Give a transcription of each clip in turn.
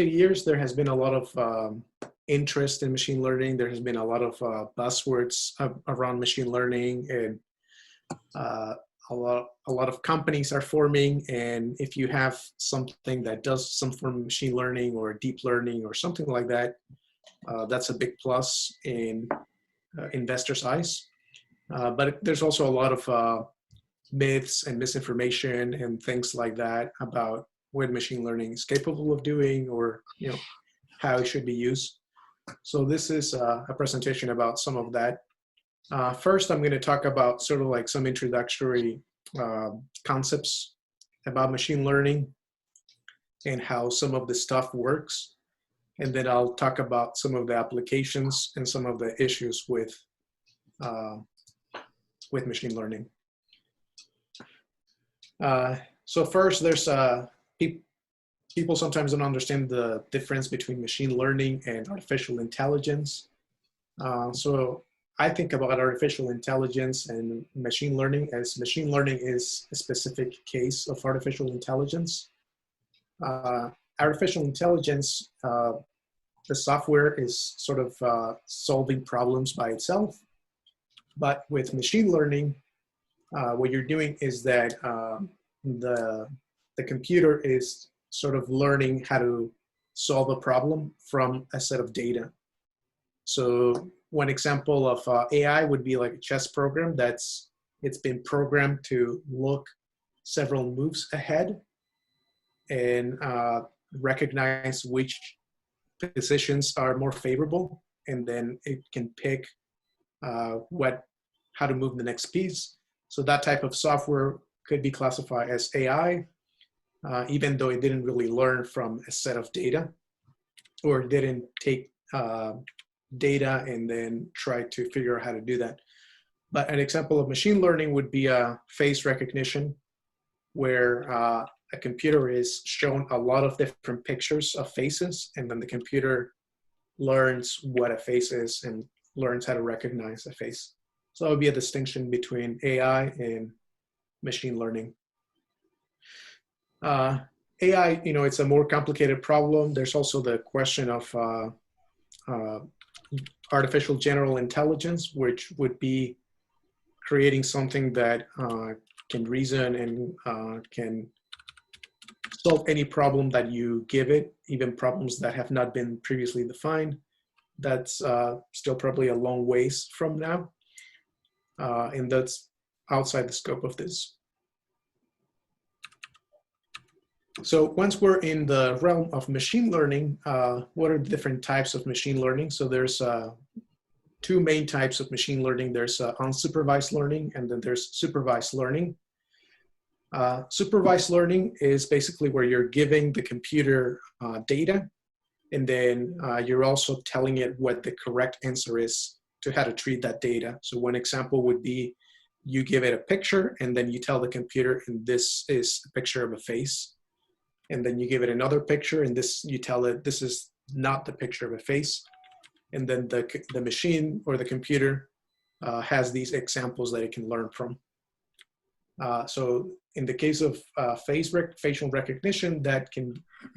few years, there has been a lot of interest in machine learning. There has been a lot of buzzwords around machine learning, and a lot of companies are forming. And if you have something that does some form of machine learning or deep learning or something like that, that's a big plus in investors' eyes. But there's also a lot of myths and misinformation and things like that about what machine learning is capable of doing, or how it should be used. So this is a presentation about some of that. First, I'm going to talk about sort of like some introductory concepts about machine learning and how some of the stuff works. And then I'll talk about some of the applications and some of the issues with machine learning. So first, there's people sometimes don't understand the difference between machine learning and artificial intelligence. So I think about artificial intelligence and machine learning as machine learning is a specific case of artificial intelligence. Artificial intelligence, the software is sort of solving problems by itself. But with machine learning, what you're doing is that the computer is sort of learning how to solve a problem from a set of data. So one example of AI would be like a chess program it's been programmed to look several moves ahead and recognize which positions are more favorable, and then it can pick how to move the next piece. So that type of software could be classified as AI, even though it didn't really learn from a set of data, or didn't take data and then try to figure out how to do that. But an example of machine learning would be a face recognition, where a computer is shown a lot of different pictures of faces, and then the computer learns what a face is and learns how to recognize a face. So that would be a distinction between AI and machine learning. AI, it's a more complicated problem. There's also the question of artificial general intelligence, which would be creating something that can reason and can solve any problem that you give it, even problems that have not been previously defined. That's still probably a long ways from now, and that's outside the scope of this. So once we're in the realm of machine learning, what are the different types of machine learning? So there's two main types of machine learning. There's unsupervised learning, and then there's supervised learning. Supervised learning is basically where you're giving the computer data, and then you're also telling it what the correct answer is to how to treat that data. So one example would be you give it a picture, and then you tell the computer, and this is a picture of a face. And then you give it another picture, and you tell it this is not the picture of a face. And then the machine or the computer has these examples that it can learn from. So in the case of facial recognition,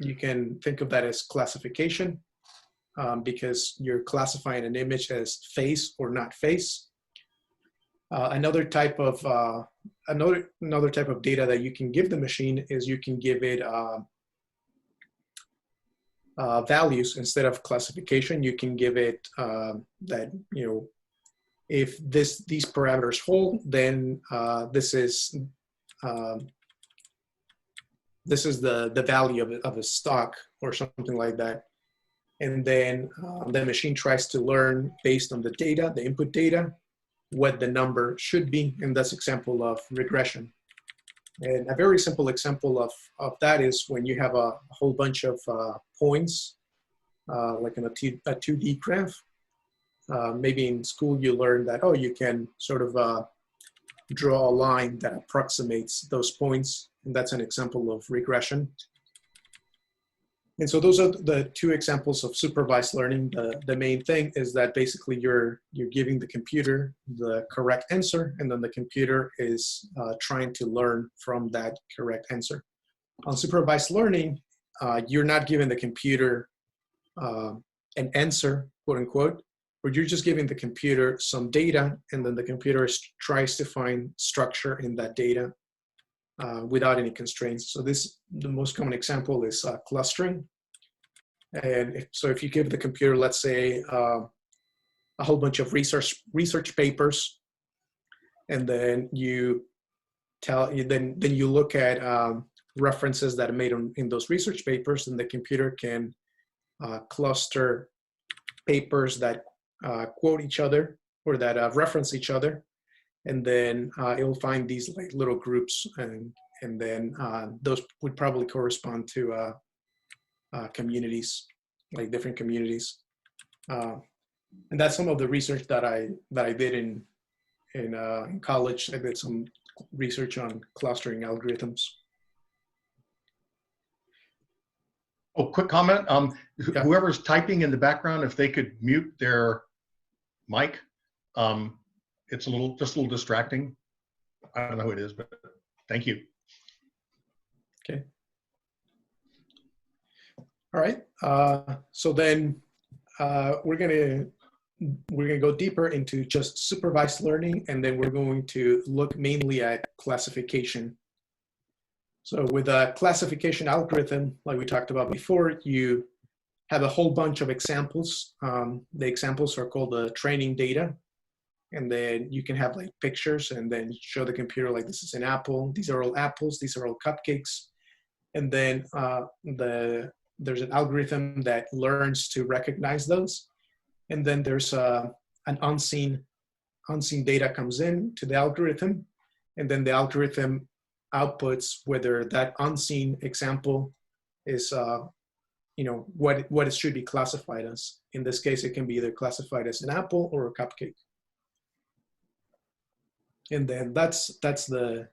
you can think of that as classification, because you're classifying an image as face or not face. Another type of data that you can give the machine is you can give it values instead of classification. You can give it that if these parameters hold, then this is the value of a stock or something like that. And then the machine tries to learn based on the data, the input data, what the number should be, and that's example of regression. And a very simple example of that is when you have a whole bunch of points, like in a 2D graph. Maybe in school you learn that, you can sort of draw a line that approximates those points, and that's an example of regression. And so those are the two examples of supervised learning. The main thing is that basically you're giving the computer the correct answer, and then the computer is trying to learn from that correct answer. Unsupervised learning, you're not giving the computer an answer, quote unquote, but you're just giving the computer some data, and then the computer tries to find structure in that data without any constraints. So the most common example is clustering. And so if you give the computer, let's say, a whole bunch of research papers, and then you look at references that are made in those research papers, and the computer can cluster papers that quote each other or that reference each other, and then it will find these like little groups, and then those would probably correspond to communities, like different communities. And that's some of the research that I did in college. I did some research on clustering algorithms. Oh, quick comment. Yeah. Whoever's typing in the background, if they could mute their mic, it's just a little distracting. I don't know who it is, but thank you. Okay. All right. So then we're gonna go deeper into just supervised learning, and then we're going to look mainly at classification. So with a classification algorithm, like we talked about before, you have a whole bunch of examples. The examples are called the training data. And then you can have like pictures, and then show the computer like, this is an apple. These are all apples. These are all cupcakes. And then there's an algorithm that learns to recognize those. And then there's an unseen data comes in to the algorithm. And then the algorithm outputs whether that unseen example is, what it should be classified as. In this case, it can be either classified as an apple or a cupcake. And then that's what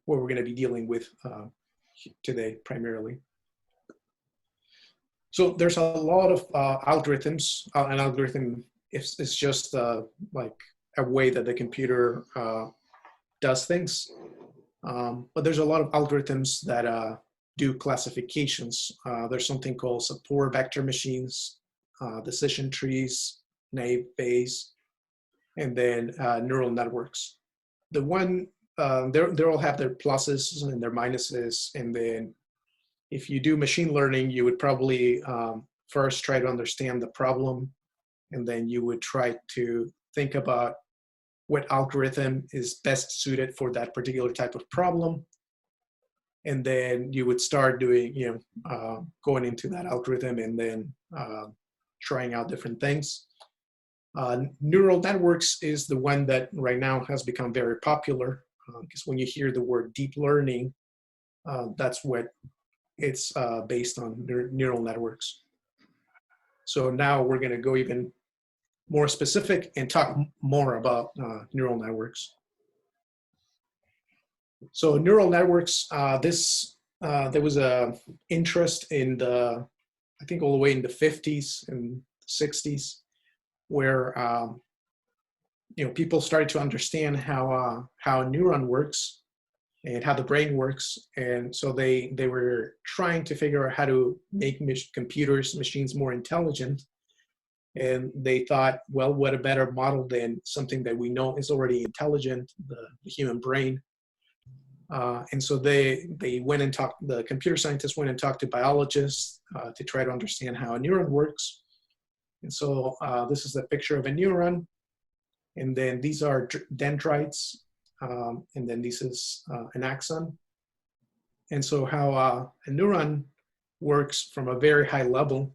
we're going to be dealing with today primarily. So there's a lot of algorithms. An algorithm is just like a way that the computer does things. But there's a lot of algorithms that do classifications. There's something called support vector machines, decision trees, naive Bayes, and then neural networks. The one, they all have their pluses and their minuses. And then if you do machine learning, you would probably first try to understand the problem. And then you would try to think about what algorithm is best suited for that particular type of problem. And then you would start doing, going into that algorithm and then trying out different things. Neural networks is the one that right now has become very popular, because when you hear the word deep learning, that's what it's based on, neural networks. So now we're going to go even more specific and talk more about neural networks. So neural networks, there was a interest in I think all the way in the 50s and 60s, where people started to understand how a neuron works and how the brain works, and so they were trying to figure out how to make machines more intelligent. And they thought, well, what a better model than something that we know is already intelligent, the human brain. And so they went and talked. The computer scientists went and talked to biologists to try to understand how a neuron works. And so this is a picture of a neuron, and then these are dendrites, and then this is an axon. And so how a neuron works from a very high level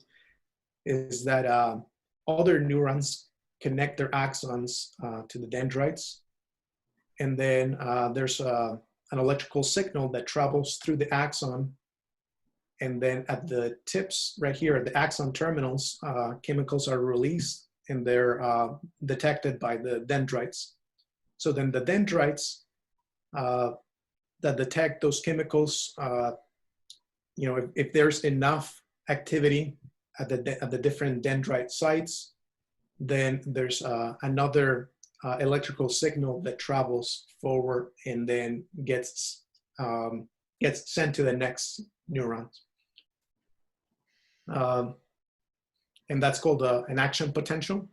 is that other neurons connect their axons to the dendrites, and then there's an electrical signal that travels through the axon. And then at the tips right here, at the axon terminals, chemicals are released, and they're detected by the dendrites. So then the dendrites that detect those chemicals, if there's enough activity at the different dendrite sites, then there's another electrical signal that travels forward and then gets sent to the next neurons. and that's called an action potential.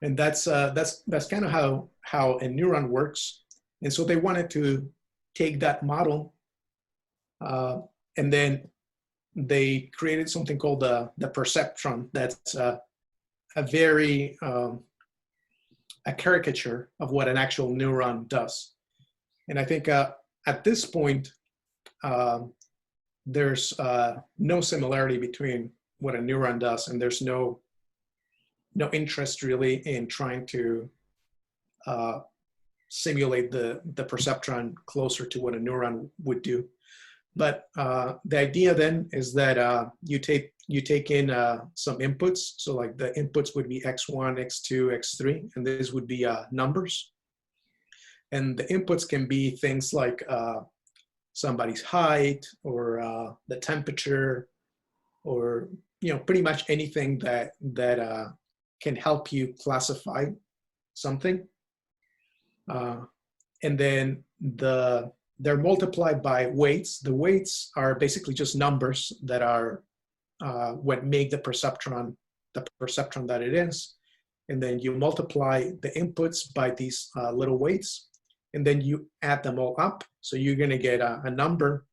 And that's kind of how a neuron works. And so they wanted to take that model, and then they created something called the perceptron. That's a very a caricature of what an actual neuron does. And I think at this point, there's no similarity between what a neuron does, and there's no interest really in trying to simulate the perceptron closer to what a neuron would do. But the idea then is that you take in some inputs. So like the inputs would be x1, x2, x3, and these would be numbers. And the inputs can be things like somebody's height, or the temperature, or pretty much anything that can help you classify something. And then they're multiplied by weights. The weights are basically just numbers that are what make the perceptron that it is. And then you multiply the inputs by these little weights, and then you add them all up. So you're going to get a number.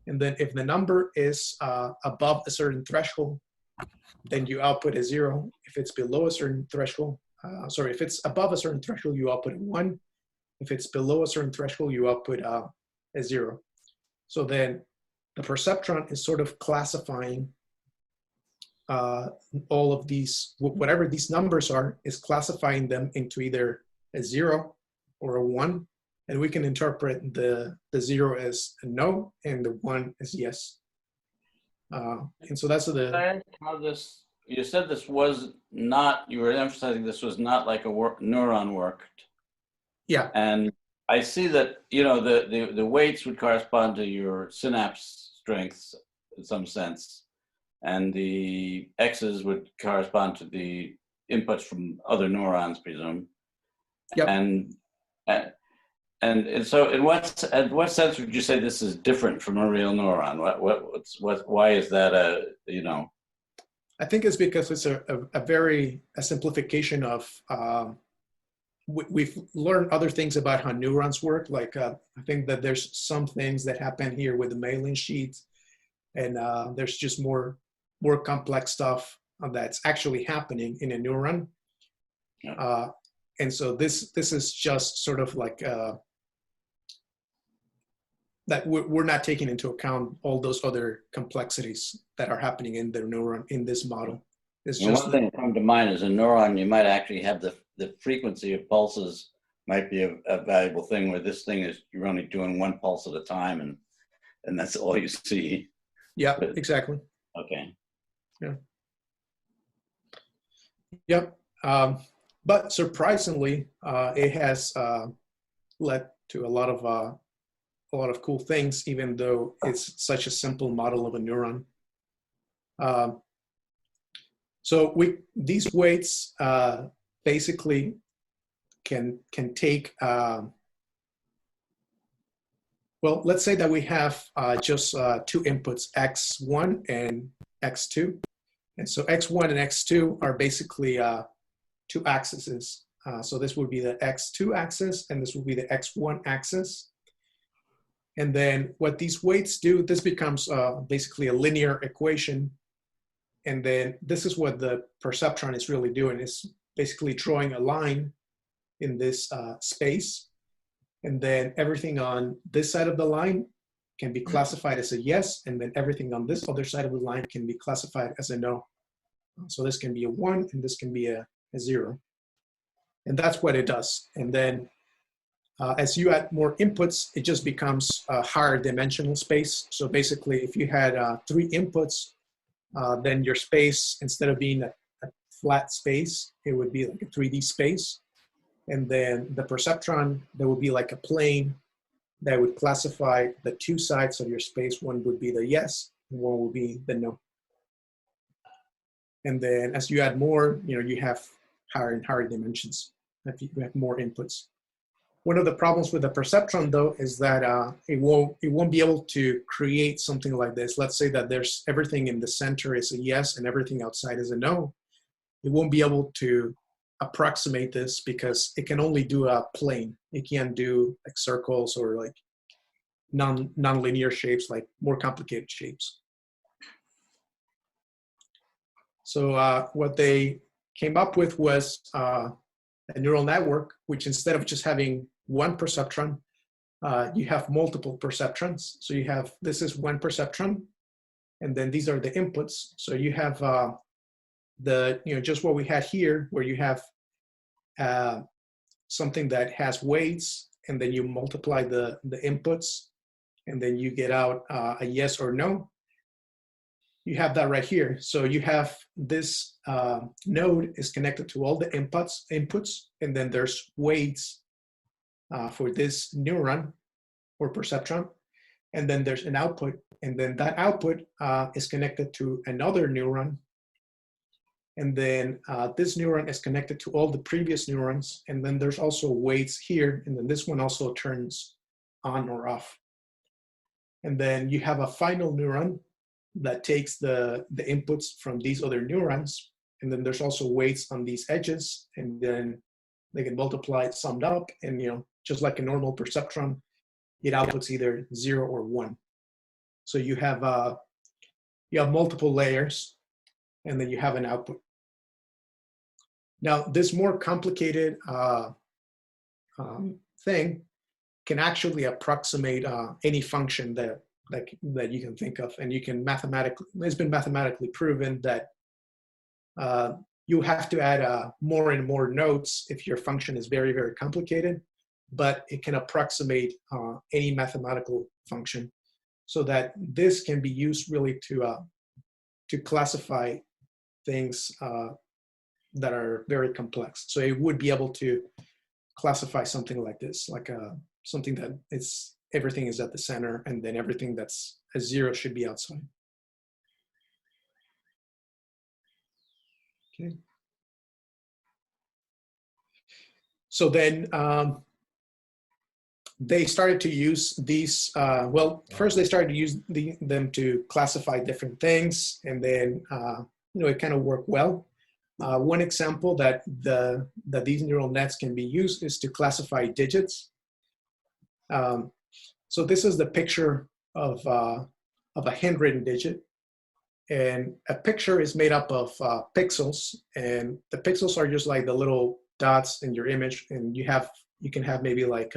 And then if the number is above a certain threshold, then you output a 0. If it's below a certain threshold, if it's above a certain threshold, you output a 1. If it's below a certain threshold, you output a 0. So then the perceptron is sort of classifying all of these, whatever these numbers are, is classifying them into either a 0 or a 1. And we can interpret the 0 as a no and the 1 as yes. And so that's how this, you said this was not, you were emphasizing this was not like a neuron worked. Yeah. And I see that, the weights would correspond to your synapse strengths in some sense. And the X's would correspond to the inputs from other neurons, presume. Yep. And so in what sense would you say this is different from a real neuron? Why is that I think it's because it's a simplification of, we've learned other things about how neurons work. Like I think that there's some things that happen here with the mailing sheets, and there's just more complex stuff that's actually happening in a neuron. Yeah. And so this is just sort of like that we're not taking into account all those other complexities that are happening in the neuron in this model. It's just one thing that comes to mind is a neuron, you might actually have the frequency of pulses might be a valuable thing, where this thing is you're only doing one pulse at a time, and that's all you see. Yeah, exactly. Okay. Yeah. Yep. But surprisingly, it has led to a lot of cool things, even though it's such a simple model of a neuron. So these weights basically can take, well, let's say that we have just two inputs, x1 and x2. And so x1 and x2 are basically two axes. So this would be the x2 axis, and this would be the x1 axis. And then what these weights do, this becomes basically a linear equation. And then this is what the perceptron is really doing, is basically drawing a line in this space. And then everything on this side of the line can be classified as a yes, and then everything on this other side of the line can be classified as a no. So this can be a 1, and this can be a 0. And that's what it does. And then as you add more inputs, it just becomes a higher dimensional space. So basically, if you had 3 inputs, then your space, instead of being a flat space, it would be like a 3D space. And then the perceptron, there would be like a plane that would classify the two sides of your space. One would be the yes, and one would be the no. And then as you add more, you have higher and higher dimensions if you have more inputs. One of the problems with the perceptron, though, is that it won't be able to create something like this. Let's say that there's everything in the center is a yes and everything outside is a no. It won't be able to approximate this because it can only do a plane. It can't do like circles or like non-linear shapes, like more complicated shapes. So what they came up with was a neural network, which instead of just having one perceptron, you have multiple perceptrons. So you have, this is one perceptron, and then these are the inputs. So you have just what we had here, where you have something that has weights, and then you multiply the inputs, and then you get out a yes or no. You have that right here. So you have this node is connected to all the inputs, and then there's weights for this neuron or perceptron, and then there's an output, and then that output is connected to another neuron, and then this neuron is connected to all the previous neurons, and then there's also weights here, and then this one also turns on or off. And then you have a final neuron that takes the inputs from these other neurons, and then there's also weights on these edges, and then they get multiplied, summed up, and just like a normal perceptron, it outputs either 0 or 1. So you have multiple layers, and then you have an output. Now, this more complicated thing can actually approximate any function that you can think of, and you can it's been mathematically proven that you have to add more and more nodes if your function is very, very complicated, but it can approximate any mathematical function, so that this can be used really to classify things that are very complex. So it would be able to classify something like this, like something that everything is at the center, and then everything that's a 0 should be outside. Okay. So then they started to use these, first they started to use them to classify different things, and then it kind of worked well. One example that these neural nets can be used is to classify digits. So this is the picture of a handwritten digit, and a picture is made up of pixels, and the pixels are just like the little dots in your image, and you can have maybe like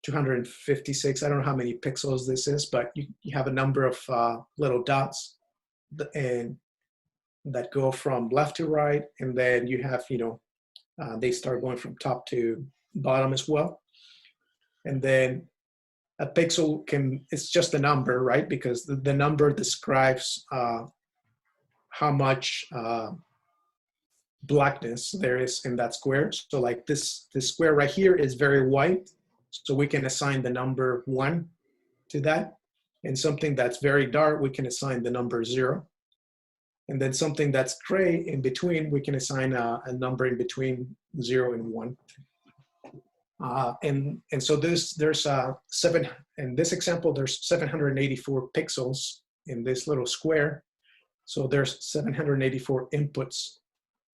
256. I don't know how many pixels this is, but you have a number of little dots, and that go from left to right, and then you have they start going from top to bottom as well. And then a pixel it's just a number, right? Because the number describes how much blackness there is in that square. So like this square right here is very white, so we can assign the number 1 to that. And something that's very dark, we can assign the number 0. And then something that's gray in between, we can assign a number in between 0 and 1. And so there's in this example, there's 784 pixels in this little square. So there's 784 inputs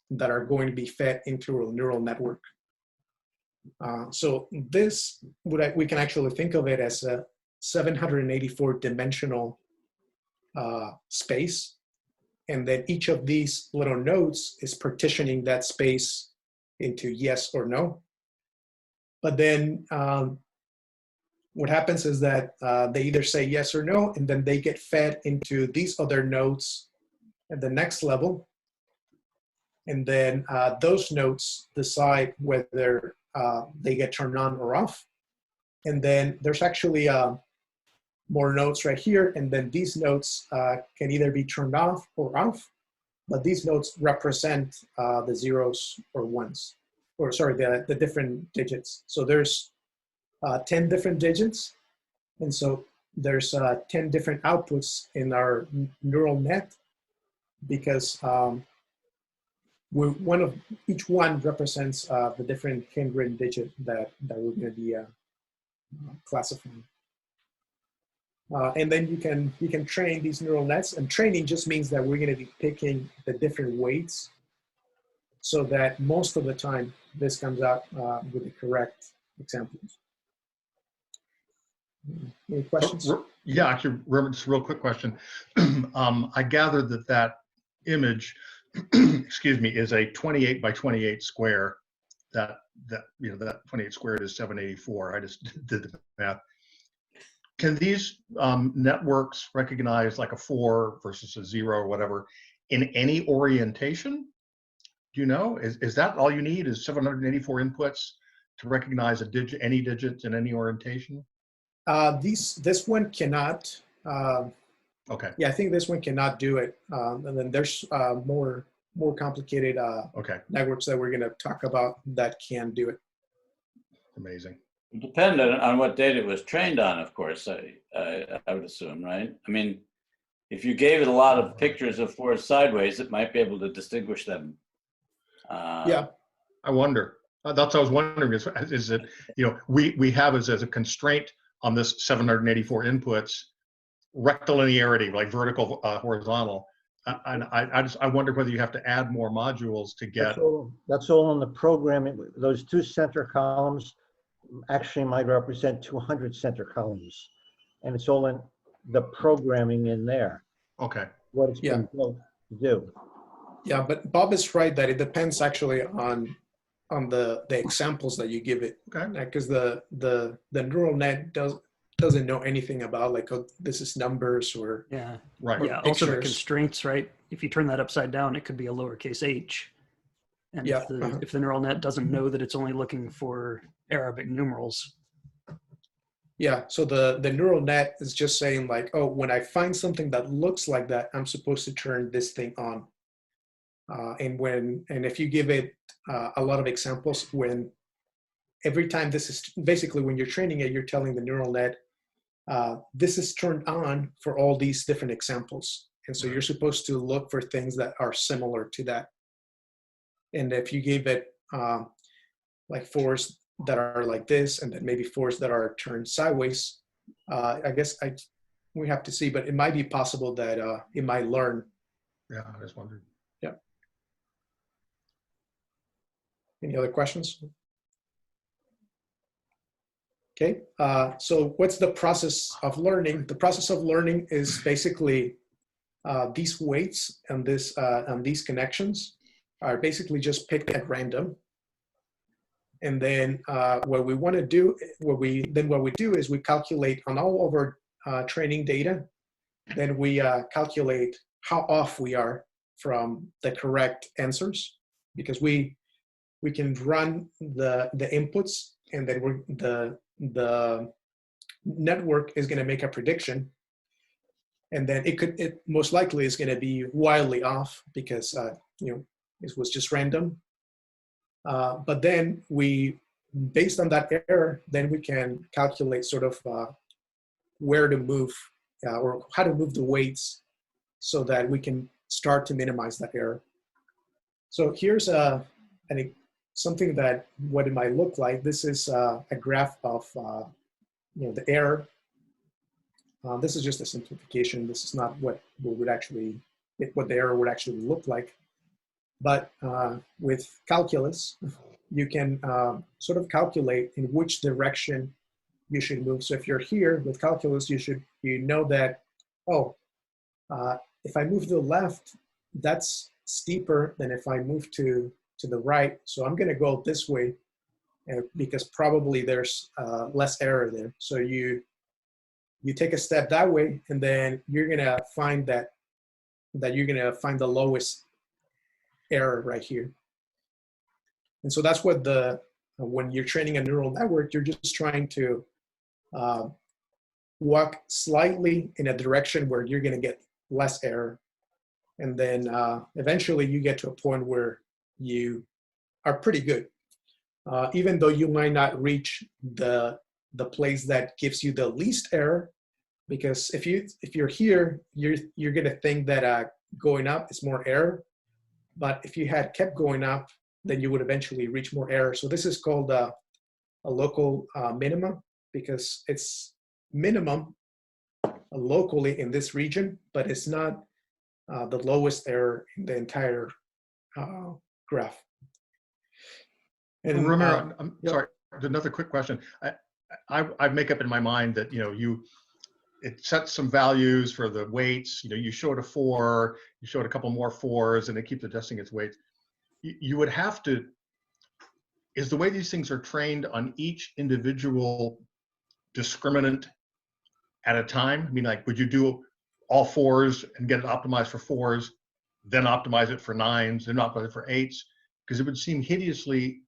that are going to be fed into a neural network. So this, we can actually think of it as a 784 dimensional space. And then each of these little nodes is partitioning that space into yes or no. But then what happens is that they either say yes or no, and then they get fed into these other nodes at the next level. And then those nodes decide whether they get turned on or off. And then there's actually more nodes right here, and then these nodes can either be turned off or off, but these nodes represent the zeros or ones, or sorry, the different digits. So there's 10 different digits, and so there's 10 different outputs in our neural net, because each one represents the different handwritten digit that we're going to be classifying. And then you can train these neural nets, and training just means that we're going to be picking the different weights so that most of the time this comes out with the correct examples. Any questions? Yeah, actually, just a real quick question. I gathered that image, excuse me, is a 28 by 28 square. That 28 squared is 784. I just did the math. Can these networks recognize like a 4 versus a 0 or whatever in any orientation? Do you know? Is that all you need? Is 784 inputs to recognize any digits in any orientation? This one cannot. Okay. Yeah, I think this one cannot do it. And then there's more complicated networks that we're going to talk about that can do it. Amazing. Dependent on what data it was trained on, of course, I would assume, right? I mean, if you gave it a lot of pictures of 4 sideways, it might be able to distinguish them. Yeah. I wonder. That's what I was wondering. Is it, we have as a constraint on this 784 inputs, rectilinearity, like vertical, horizontal. And I wonder whether you have to add more modules to get. That's all in the programming. Those 2 center columns actually might represent 200 center columns, and it's all in the programming in there. Okay. What it's been built to do. Yeah, but Bob is right that it depends actually on the examples that you give it. Okay. Because the neural net doesn't know anything about like, oh, this is numbers or right. Or yeah. pictures. Also the constraints, right? If you turn that upside down, it could be a lowercase h. And if the neural net doesn't know that it's only looking for Arabic numerals. Yeah. So the neural net is just saying like, oh, when I find something that looks like that, I'm supposed to turn this thing on. And if you give it a lot of examples, every time this is basically when you're training it, you're telling the neural net, this is turned on for all these different examples. And so you're supposed to look for things that are similar to that. And if you gave it like 4s that are like this, and then maybe 4s that are turned sideways, I guess we have to see, but it might be possible that it might learn. Yeah, I just wondered. Yeah. Any other questions? Okay, so what's the process of learning? The process of learning is basically these weights and these connections are basically just picked at random. And then what we want to do, what we do is we calculate on all of our training data. Then we calculate how off we are from the correct answers, because we can run the inputs, and then the network is going to make a prediction, and then it most likely is going to be wildly off because it was just random. But then based on that error, then we can calculate sort of where to move or how to move the weights so that we can start to minimize that error. So here's something that what it might look like. This is a graph of the error. This is just a simplification. This is not what the error would actually look like. But with calculus, you can sort of calculate in which direction you should move. So if you're here with calculus, you know that, if I move to the left, that's steeper than if I move to the right. So I'm going to go this way because probably there's less error there. So you take a step that way, and then you're going to find that you're going to find the lowest error right here. And so that's what when you're training a neural network, you're just trying to walk slightly in a direction where you're going to get less error. And then eventually you get to a point where you are pretty good. Even though you might not reach the place that gives you the least error, because if you're here, you're going to think that going up is more error. But if you had kept going up, then you would eventually reach more error. So this is called a local minimum, because it's minimum locally in this region, but it's not the lowest error in the entire graph. And Ramiro, I'm yep. sorry, another quick question. I make up in my mind that, it sets some values for the weights. You showed a 4, you showed a couple more 4s, and it keeps adjusting its weights. You would have to, is the way these things are trained on each individual discriminant at a time? I mean, like, would you do all 4s and get it optimized for 4s, then optimize it for 9s, then optimize it for 8s? Because it would seem hideously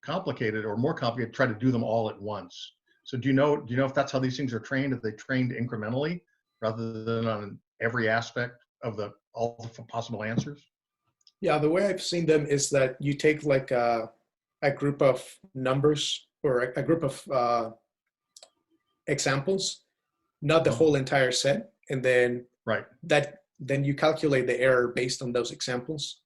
complicated, or more complicated, to try to do them all at once. So do you know if that's how these things are trained? Are they trained incrementally rather than on every aspect of all the possible answers? Yeah, the way I've seen them is that you take like a group of numbers, or a group of examples, not the whole entire set, and then right. Then you calculate the error based on those examples,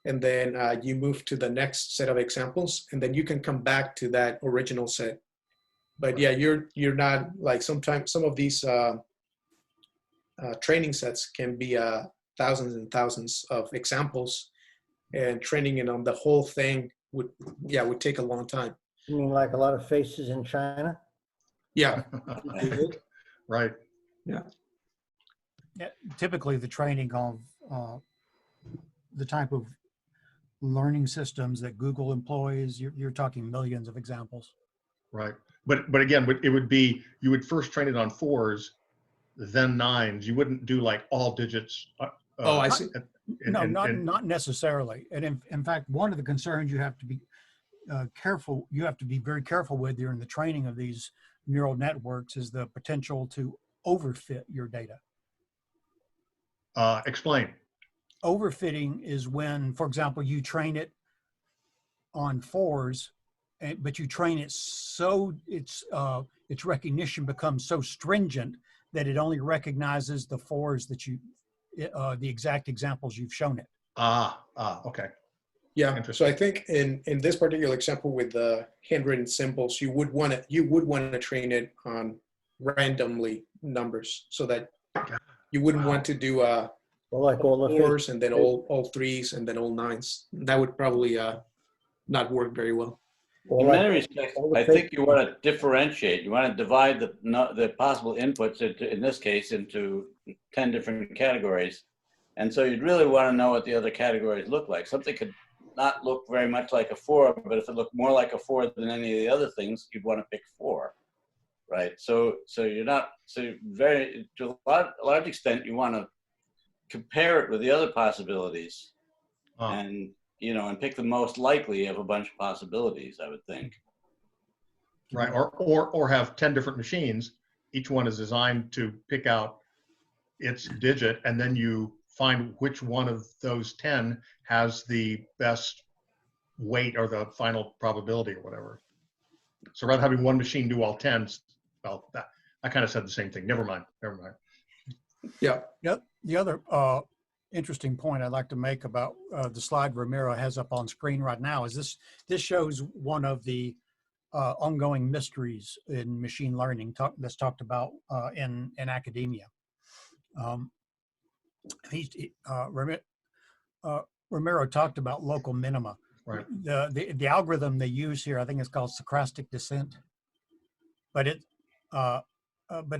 and then you move to the next set of examples, and then you can come back to that original set. But yeah, you're not, like, sometimes some of these training sets can be thousands and thousands of examples, and training it on the whole thing would take a long time. You mean like a lot of faces in China? Yeah. Right. Yeah. Yeah, typically the training of the type of learning systems that Google employs, you're talking millions of examples. Right. But again, it would be, you would first train it on 4s, then 9s. You wouldn't do like all digits. Oh, I see. Not necessarily. And in fact, one of the concerns you have to be careful, you have to be very careful with during the training of these neural networks is the potential to overfit your data. Explain. Overfitting is when, for example, you train it on 4s, but you train it so its recognition becomes so stringent that it only recognizes the 4s that the exact examples you've shown it. Okay. Yeah. So I think in this particular example with the handwritten symbols, you would want to train it on randomly numbers, so that you wouldn't want to do like all the 4s and then all 3s and then all 9s. That would probably not work very well. In many respects, I think you want to differentiate. You want to divide the possible inputs in this case into 10 different categories. And so you'd really want to know what the other categories look like. Something could not look very much like a 4, but if it looked more like a 4 than any of the other things, you'd want to pick 4, right? So you're not, to a large extent, you want to compare it with the other possibilities, and pick the most likely of a bunch of possibilities, I would think. Right, or have 10 different machines. Each one is designed to pick out its digit, and then you find which one of those 10 has the best weight or the final probability or whatever. So rather than having one machine do all 10s, well, I kind of said the same thing. Never mind. Yeah. Yep. The other interesting point I'd like to make about the slide Ramiro has up on screen right now is this shows one of the ongoing mysteries in machine learning that's talked about in academia. Ramiro talked about local minima. Right. The algorithm they use here, I think it's called stochastic descent, but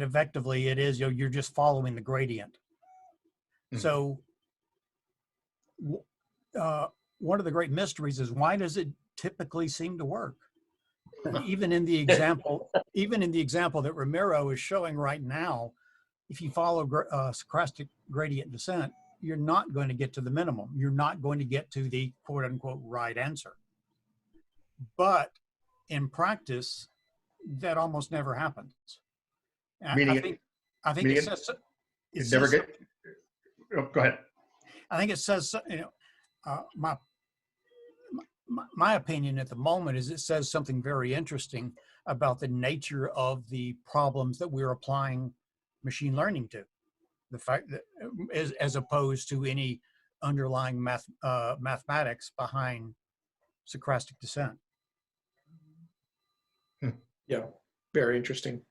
effectively it is you're just following the gradient. Mm-hmm. So one of the great mysteries is, why does it typically seem to work? Even in the example that Ramiro is showing right now, if you follow stochastic gradient descent, you're not going to get to the minimum. You're not going to get to the quote unquote right answer. But in practice, that almost never happens. I think it says it never get. Go ahead. I think it says, my opinion at the moment is it says something very interesting about the nature of the problems that we're applying machine learning to. The fact that, as opposed to any underlying mathematics behind stochastic descent. Yeah, very interesting.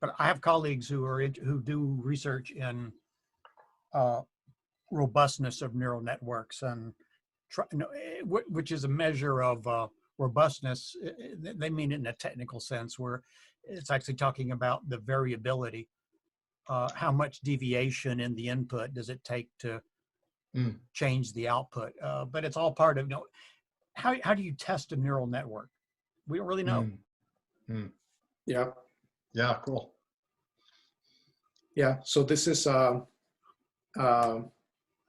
But I have colleagues who do research in robustness of neural networks, and which is a measure of robustness. They mean it in a technical sense, where it's actually talking about the variability. How much deviation in the input does it take to change the output? But it's all part of, how do you test a neural network? We don't really know. Yeah. Yeah, cool. Yeah. So this is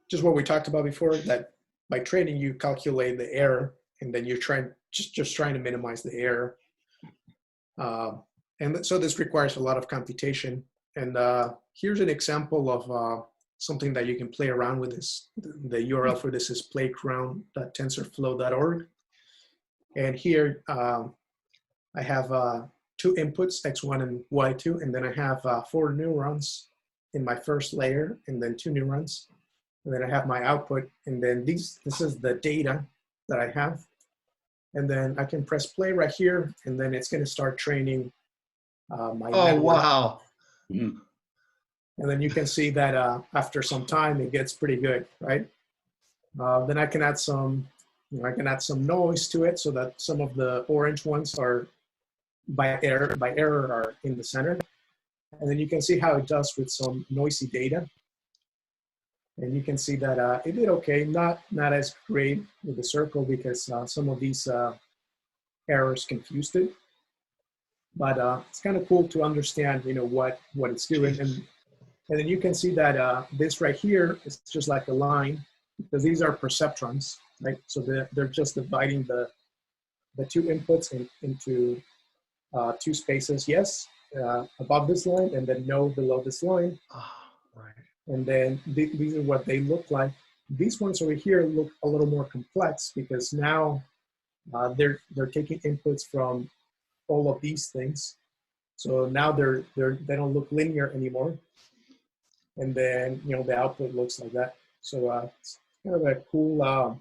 just what we talked about before, that by training, you calculate the error, and then you're just trying to minimize the error. And so this requires a lot of computation. And here's an example of something that you can play around with. The URL for this is playground.tensorflow.org. And here I have 2 inputs, x1 and y2, and then I have 4 neurons in my first layer, and then 2 neurons. And then I have my output, and then this is the data that I have. And then I can press play right here, and then it's going to start training my network. Wow. And then you can see that after some time, it gets pretty good, right? Then I can add some noise to it, so that some of the orange ones are by error are in the center. And then you can see how it does with some noisy data. And you can see that it did okay, not as great with the circle, because some of these errors confused it. But it's kind of cool to understand, what it's doing. And then you can see that this right here is just like a line, because these are perceptrons, right? So they're just dividing the 2 inputs into 2 spaces, yes, above this line, and then no below this line. Right. And then these are what they look like. These ones over here look a little more complex, because now they're taking inputs from all of these things. So now they don't look linear anymore. And then the output looks like that. So it's kind of a cool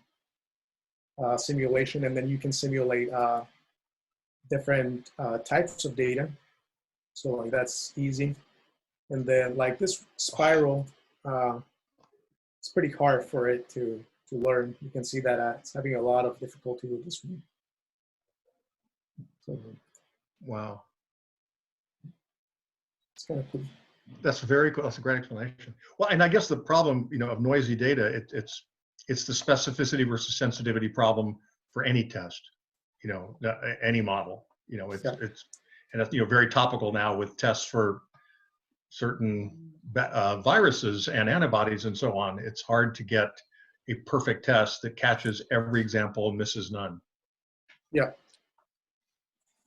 simulation. And then you can simulate different types of data. So like that's easy. And then like this spiral, it's pretty hard for it to learn. You can see that it's having a lot of difficulty with this one. So, wow. It's kind of cool. That's very cool. That's a great explanation. Well, and I guess the problem, of noisy data, it's the specificity versus sensitivity problem for any test, any model. It's and that's very topical now with tests for certain viruses and antibodies and so on. It's hard to get a perfect test that catches every example and misses none. Yeah.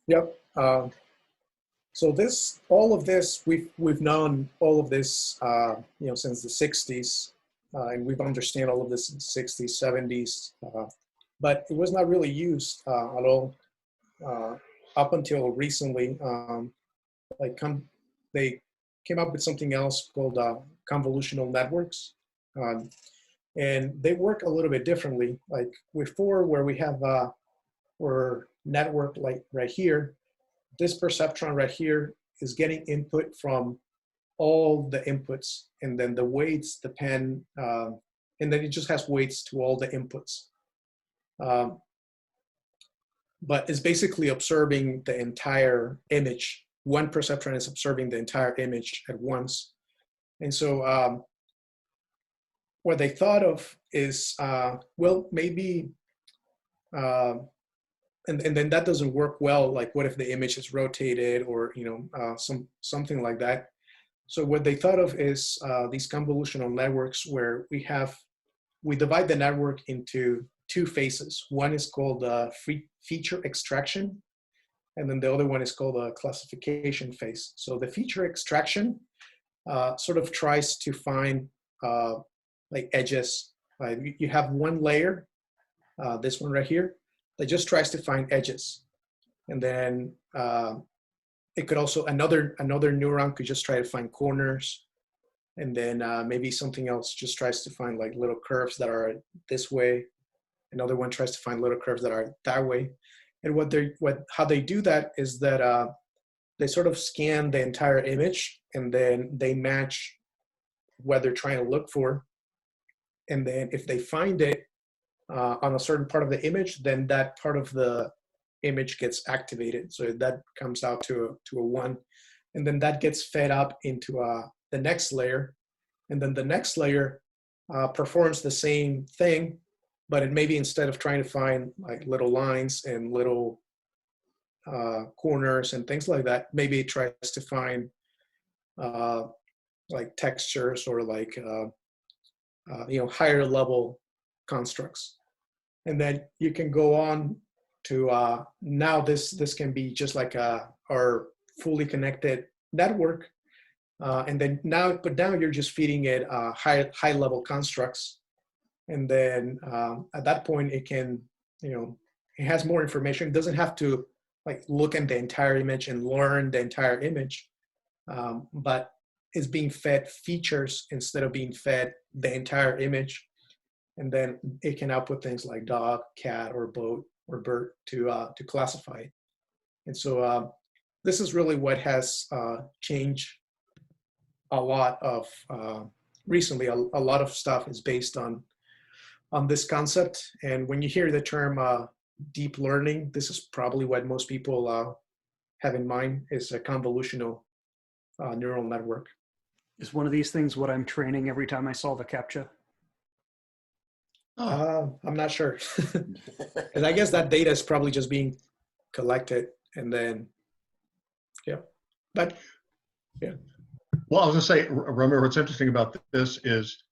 Yep. So all of this, we've known all of this, since the 60s, and we've understand all of this in the 60s, 70s, but it was not really used at all up until recently. They came up with something else called convolutional networks, and they work a little bit differently. Like before, where we have our network like right here, this perceptron right here is getting input from all the inputs, and then the weights depend, and then it just has weights to all the inputs. But it's basically observing the entire image. One perceptron is observing the entire image at once. And so what they thought of is, well, maybe, and then that doesn't work well. Like, what if the image is rotated, or something like that? So what they thought of is these convolutional networks, where we divide the network into 2 phases. One is called feature extraction, and then the other one is called a classification phase. So the feature extraction sort of tries to find like edges. You have one layer, this one right here, that just tries to find edges. And then it could also, another neuron could just try to find corners. And then maybe something else just tries to find like little curves that are this way. Another one tries to find little curves that are that way. And how they do that is that they sort of scan the entire image, and then they match what they're trying to look for. And then if they find it on a certain part of the image, then that part of the image gets activated. So that comes out to a 1. And then that gets fed up into the next layer. And then the next layer performs the same thing, but it maybe instead of trying to find like little lines and little corners and things like that, maybe it tries to find like textures or like higher level constructs. And then you can go on to now this can be just like our fully connected network. And then now you're just feeding it high level constructs. And then at that point it can, it has more information. It doesn't have to like look at the entire image and learn the entire image, but is being fed features instead of being fed the entire image. And then it can output things like dog, cat, or boat, or bird to classify it. And so this is really what has changed a lot of recently. A lot of stuff is based on this concept. And when you hear the term deep learning, this is probably what most people have in mind, is a convolutional neural network. Is one of these things what I'm training every time I solve a CAPTCHA? I'm not sure. And I guess that data is probably just being collected and then, but yeah. Well, I was gonna say, Ramiro, what's interesting about this is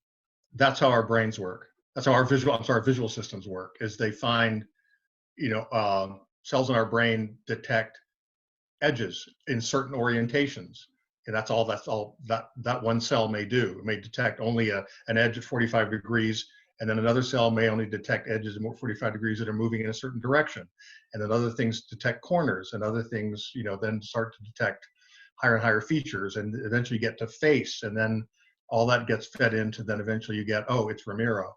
that's how our brains work. That's how our visual systems work, is they find, cells in our brain detect edges in certain orientations. And that's all that one cell may do. It may detect only an edge at 45 degrees, and then another cell may only detect edges at 45 degrees that are moving in a certain direction. And then other things detect corners, and other things, then start to detect higher and higher features, and eventually you get to face, and then all that gets fed into, then eventually you get, oh, it's Ramiro.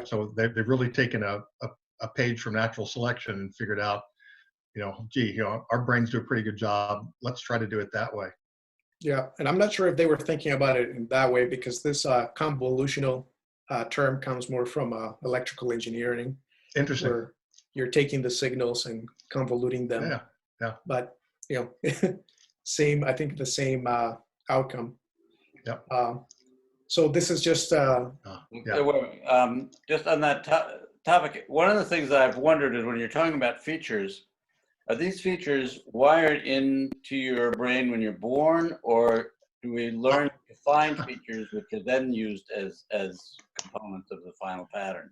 So they've really taken a page from natural selection and figured out, our brains do a pretty good job. Let's try to do it that way. Yeah, and I'm not sure if they were thinking about it in that way, because this convolutional term comes more from electrical engineering. Interesting. Where you're taking the signals and convoluting them. Yeah. But same. I think the same outcome. Yeah. So this is just. Just on that topic, one of the things that I've wondered is when you're talking about features, are these features wired into your brain when you're born, or do we learn to find features which are then used as components of the final pattern?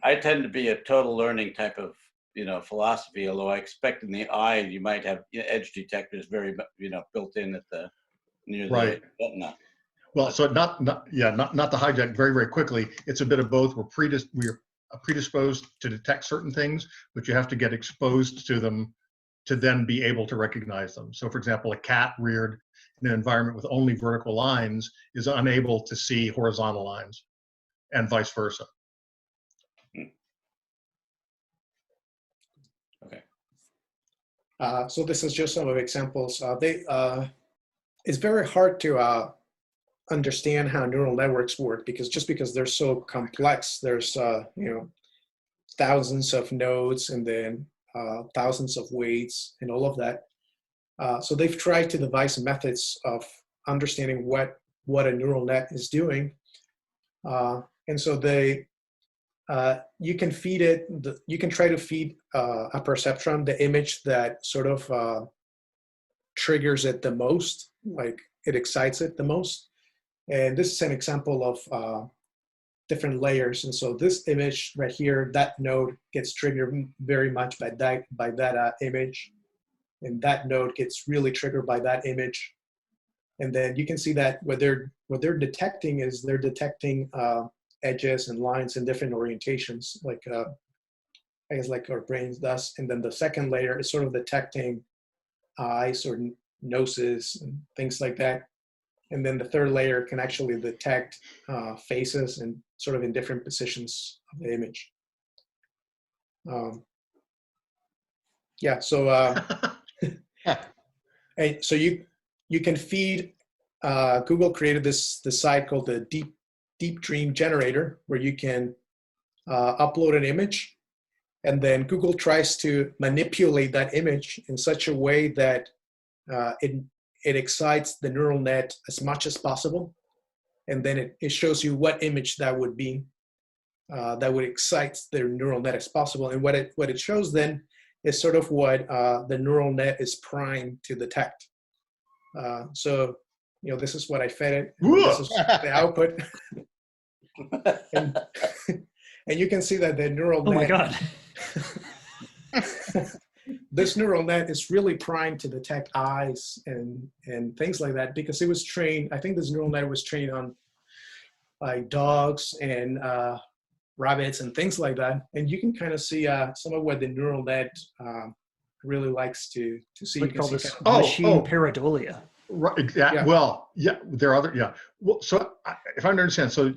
I tend to be a total learning type of philosophy, although I expect in the eye you might have edge detectors very built in at the near the retina. Well, so not to hijack very, very quickly. It's a bit of both. We're predisposed to detect certain things, but you have to get exposed to them to then be able to recognize them. So, for example, a cat reared in an environment with only vertical lines is unable to see horizontal lines, and vice versa. Okay. So this is just some of the examples. It's very hard to understand how neural networks work, because they're so complex. There's thousands of nodes, and then thousands of weights and all of that. So they've tried to devise methods of understanding what a neural net is doing. And so you can feed it. You can try to feed a perceptron the image that sort of triggers it the most, like it excites it the most. And this is an example of different layers. And so this image right here, that node gets triggered very much by that image, and that node gets really triggered by that image. And then you can see that what they're detecting is they're detecting edges and lines in different orientations, like I guess like our brains does. And then the second layer is sort of detecting eyes or noses and things like that. And then the third layer can actually detect faces and sort of in different positions of the image. Yeah, so and so you can feed. Google created this site called the Deep Dream Generator, where you can upload an image, and then Google tries to manipulate that image in such a way that it excites the neural net as much as possible, and then it shows you what image that would be that would excite the neural net as possible. And what it shows then is sort of what the neural net is primed to detect. So, this is what I fed it. This is the output. and you can see that the neural net. Oh my God. This neural net is really primed to detect eyes and things like that, because it was trained. I think this neural net was trained on like dogs and rabbits and things like that. And you can kind of see some of what the neural net really likes to see. We call this see machine pareidolia. Right. Exactly. Yeah. Well, yeah, there are other, yeah. Well, so if I understand, so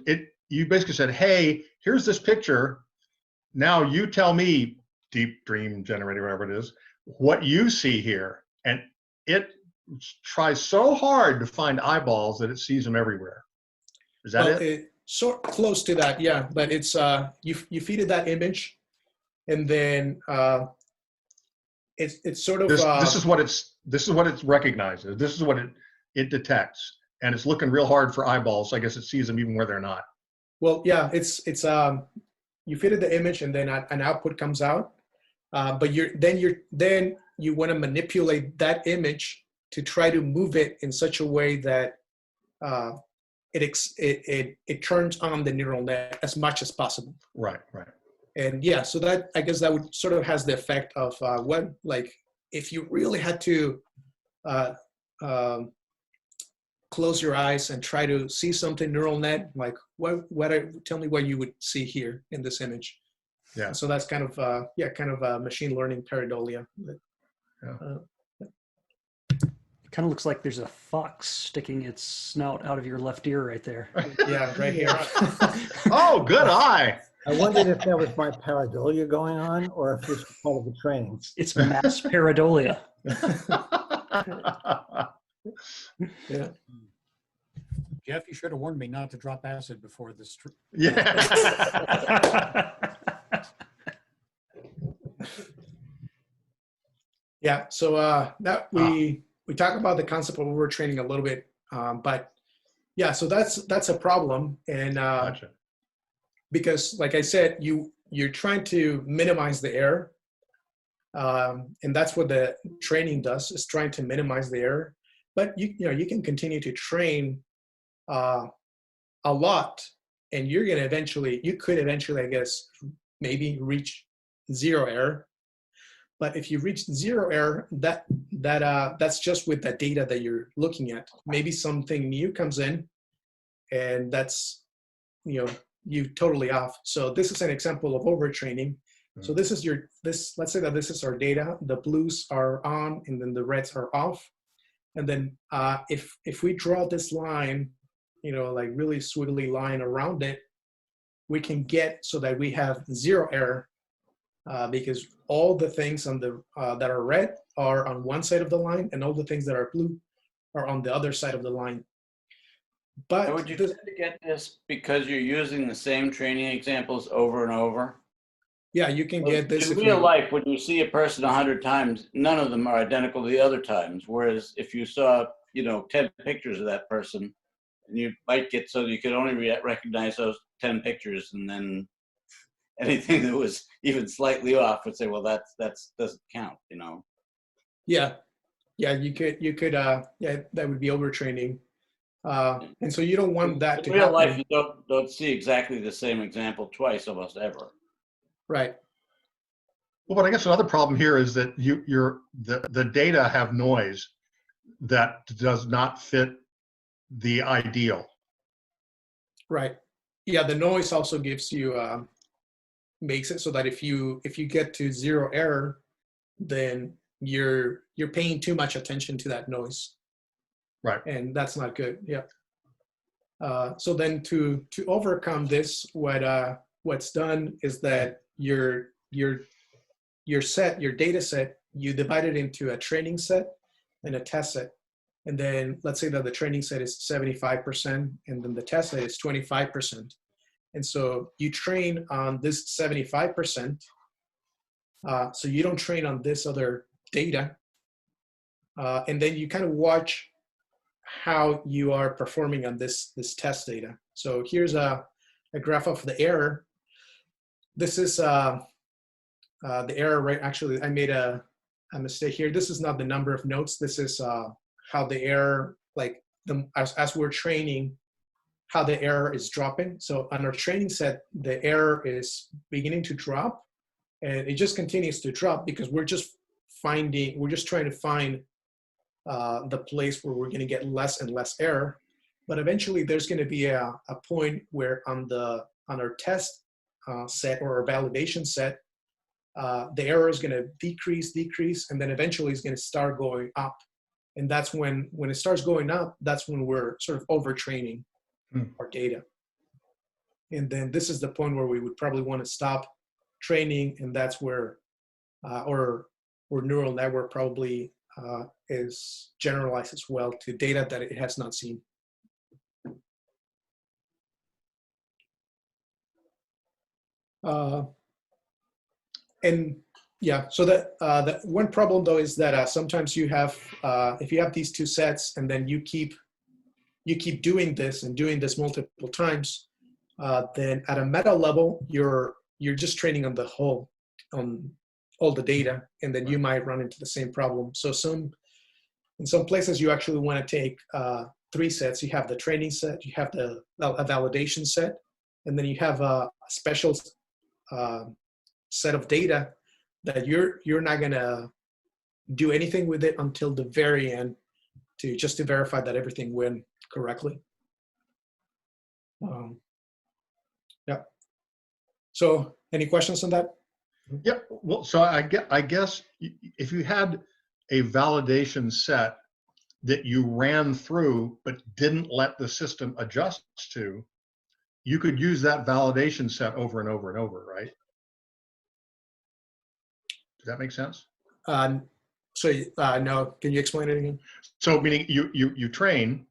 you basically said, hey, here's this picture. Now you tell me, Deep Dream Generator, whatever it is, what you see here. And it tries so hard to find eyeballs that it sees them everywhere. Is that it? Sort close to that, yeah. But it's you feed it that image, and then it's sort of This is what it recognizes. This is what it detects, and it's looking real hard for eyeballs. So I guess it sees them even where they're not. well, yeah. It's you feed it the image, and then an output comes out. But then you want to manipulate that image to try to move it in such a way that it turns on the neural net as much as possible. Right, right. And yeah, so that, I guess that would sort of has the effect of what, like, if you really had to close your eyes and try to see something neural net, like tell me what you would see here in this image. Yeah. So that's kind of machine learning pareidolia. Yeah. Kind of looks like there's a fox sticking its snout out of your left ear right there. Yeah, right here. Oh, good eye. I wondered if that was my pareidolia going on or if this was part of the training. It's mass pareidolia. Yeah. Jeff, you should have warned me not to drop acid before this. Yeah. Yeah. So that we talk about the concept of overtraining a little bit, but yeah. So that's a problem, and Gotcha. because, like I said, you're trying to minimize the error, and that's what the training does, is trying to minimize the error. But you can continue to train a lot, and you could eventually, I guess, maybe reach zero error. But if you reach zero error, that's just with the data that you're looking at. Maybe something new comes in, and that's you totally off. So this is an example of overtraining. So this is let's say that this is our data. The blues are on, and then the reds are off. And then if we draw this line, like really swiggly line around it, we can get so that we have zero error, because all the things on the that are red are on one side of the line, and all the things that are blue are on the other side of the line. But would you tend to get this because you're using the same training examples over and over? Yeah, you can get this. In real life, when you see a person 100 times, none of them are identical to the other times. Whereas if you saw, 10 pictures of that person, and you might get so you could only recognize those 10 pictures, and then anything that was even slightly off would say, well, that doesn't count, Yeah, you could yeah, that would be overtraining. And so you don't want that to in real happen. life. You don't see exactly the same example twice almost ever. Right. Well, but I guess another problem here is that the data have noise that does not fit the ideal. Right. Yeah, the noise also gives you makes it so that if you get to zero error, then you're paying too much attention to that noise. Right. And that's not good. Yeah. So then to overcome this, what's done is that your data set, you divide it into a training set and a test set. And then let's say that the training set is 75% and then the test set is 25%. And so you train on this 75%. So you don't train on this other data. And then you kind of watch how you are performing on this test data. So here's a graph of the error. This is the error rate. Actually, I made a mistake here. This is not the number of nodes. This is how the error, like as we're training, how the error is dropping. So on our training set, the error is beginning to drop, and it just continues to drop because we're just trying to find the place where we're going to get less and less error. But eventually there's going to be a point where on our test set or our validation set, the error is going to decrease, and then eventually it's going to start going up. And that's when it starts going up, that's when we're sort of overtraining our data. And then this is the point where we would probably want to stop training, and that's where our neural network probably is generalized as well to data that it has not seen. And yeah, so that one problem though is that sometimes you have, if you have these two sets and then you keep doing this multiple times, then at a meta level, you're just training on on all the data, and then you might run into the same problem. So in some places you actually want to take 3 sets. You have the training set, you have a validation set, and then you have a special set of data that you're not gonna do anything with it until the very end to verify that everything went correctly. Yeah. So any questions on that? Yeah, well, so I guess if you had a validation set that you ran through but didn't let the system adjust to, you could use that validation set over and over and over, right? Does that make sense? No, can you explain it again? So meaning you train,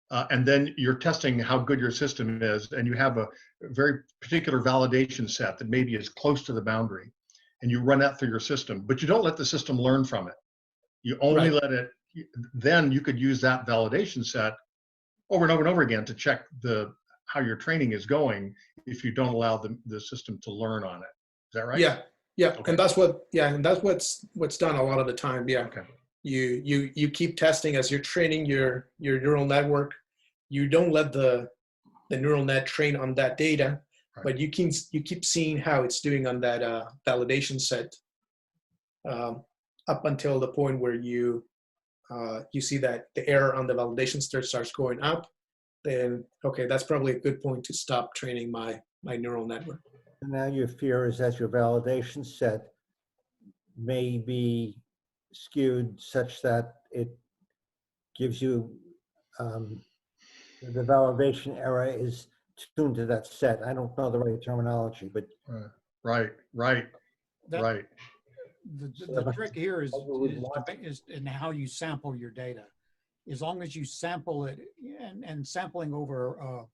and then you're testing how good your system is, and you have a very particular validation set that maybe is close to the boundary, and you run that through your system, but you don't let the system learn from it. You only let it, then you could use that validation set over and over and over again to check how your training is going if you don't allow the system to learn on it. Is that right? Yeah. Okay. And that's what's done a lot of the time. Yeah. Okay. You keep testing as you're training your neural network. You don't let the neural net train on that data, right, but you keep seeing how it's doing on that validation set up until the point where you see that the error on the validation set starts going up. Then okay, that's probably a good point to stop training my neural network. And now your fear is that your validation set may be skewed such that it gives you the validation error is tuned to that set. I don't know the right terminology, but right. The trick here is in how you sample your data. As long as you sample it, and sampling over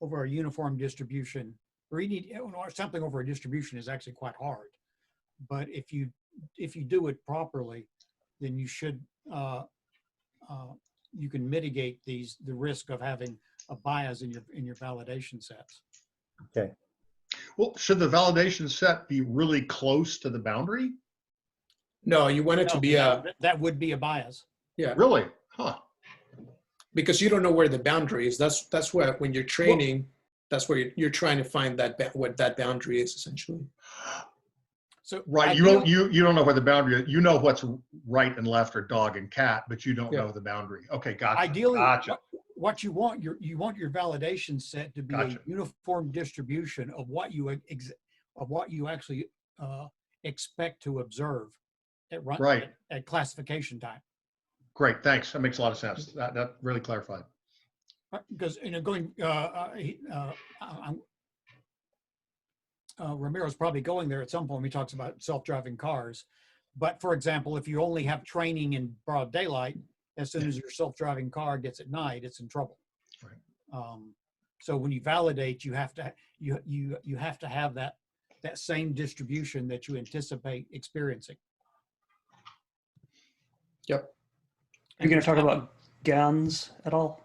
a uniform distribution, or sampling over a distribution is actually quite hard. But if you do it properly, then you should you can mitigate the risk of having a bias in your validation sets. okay. Well, should the validation set be really close to the boundary? No, you want it to be that would be a bias. Yeah. Really? Huh. Because you don't know where the boundary is. That's where when you're training, that's where you're trying to find what that boundary is essentially. So right, you don't know where the boundary is. You know what's right and left or dog and cat, but you don't know the boundary. Okay, gotcha. Ideally, what you want your validation set to be a uniform distribution of what you actually expect to observe at classification time. Great, thanks. That makes a lot of sense. That really clarified. Because, Ramiro's probably going there at some point when he talks about self-driving cars. But for example, if you only have training in broad daylight, as soon as your self-driving car gets at night, it's in trouble. Right. So when you validate, you have to have that same distribution that you anticipate experiencing. Yep. Are you going to talk about GANs at all?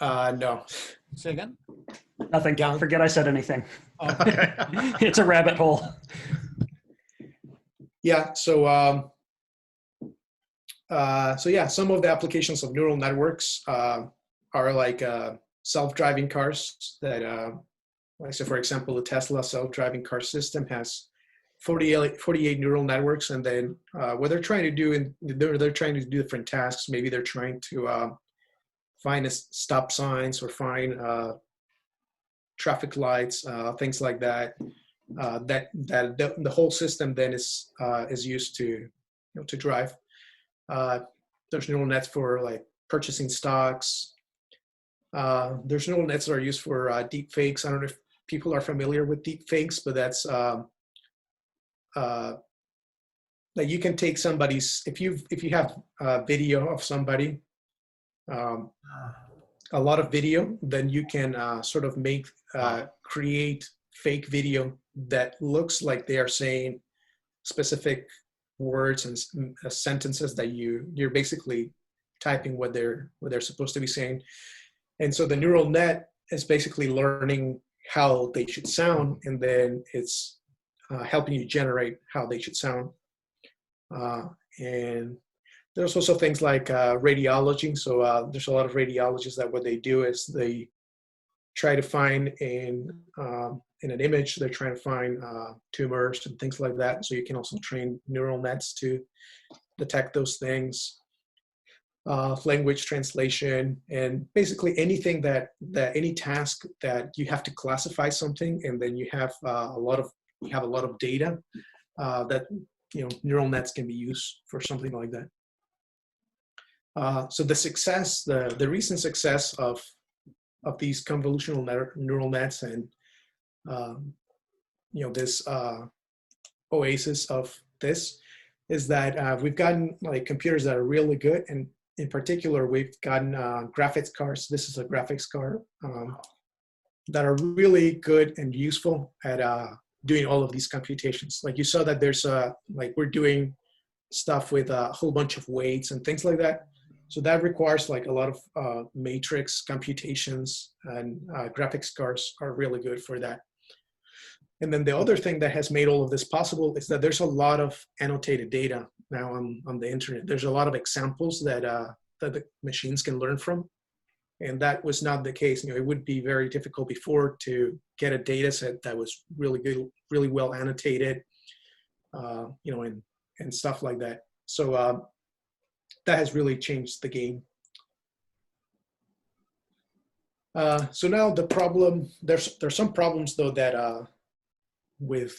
No. Say again? Nothing. GAN. Forget I said anything. Okay. It's a rabbit hole. Yeah. So yeah, some of the applications of neural networks are like self-driving cars that, like, so for example, the Tesla self-driving car system has 48 neural networks, and then what they're trying to do, they're trying to do different tasks. Maybe they're trying to find stop signs or find traffic lights, things like that. The whole system then is used to to drive. There's neural nets for like purchasing stocks. There's neural nets that are used for deep fakes. I don't know if people are familiar with deep fakes, but that's like you can take somebody's, if you have a video of somebody, a lot of video, then you can sort of create fake video that looks like they are saying specific words and sentences that you're basically typing what they're supposed to be saying. And so the neural net is basically learning how they should sound, and then it's helping you generate how they should sound. And there's also things like radiology. So there's a lot of radiologists that what they do is they try to find in an image, they're trying to find tumors and things like that. So you can also train neural nets to detect those things. Language translation, and basically anything any task that you have to classify something, and then you have a lot of data that neural nets can be used for something like that. So the recent success of these convolutional neural nets and this oasis of this is that we've gotten like computers that are really good, and in particular we've gotten graphics cards. This is a graphics card that are really good and useful at doing all of these computations. Like you saw that there's like we're doing stuff with a whole bunch of weights and things like that. So that requires like a lot of matrix computations, and graphics cards are really good for that. And then the other thing that has made all of this possible is that there's a lot of annotated data now on the internet. There's a lot of examples that the machines can learn from. And that was not the case. It would be very difficult before to get a data set that was really good, really well annotated, and stuff like that. So that has really changed the game. So now the problem, there's some problems though that with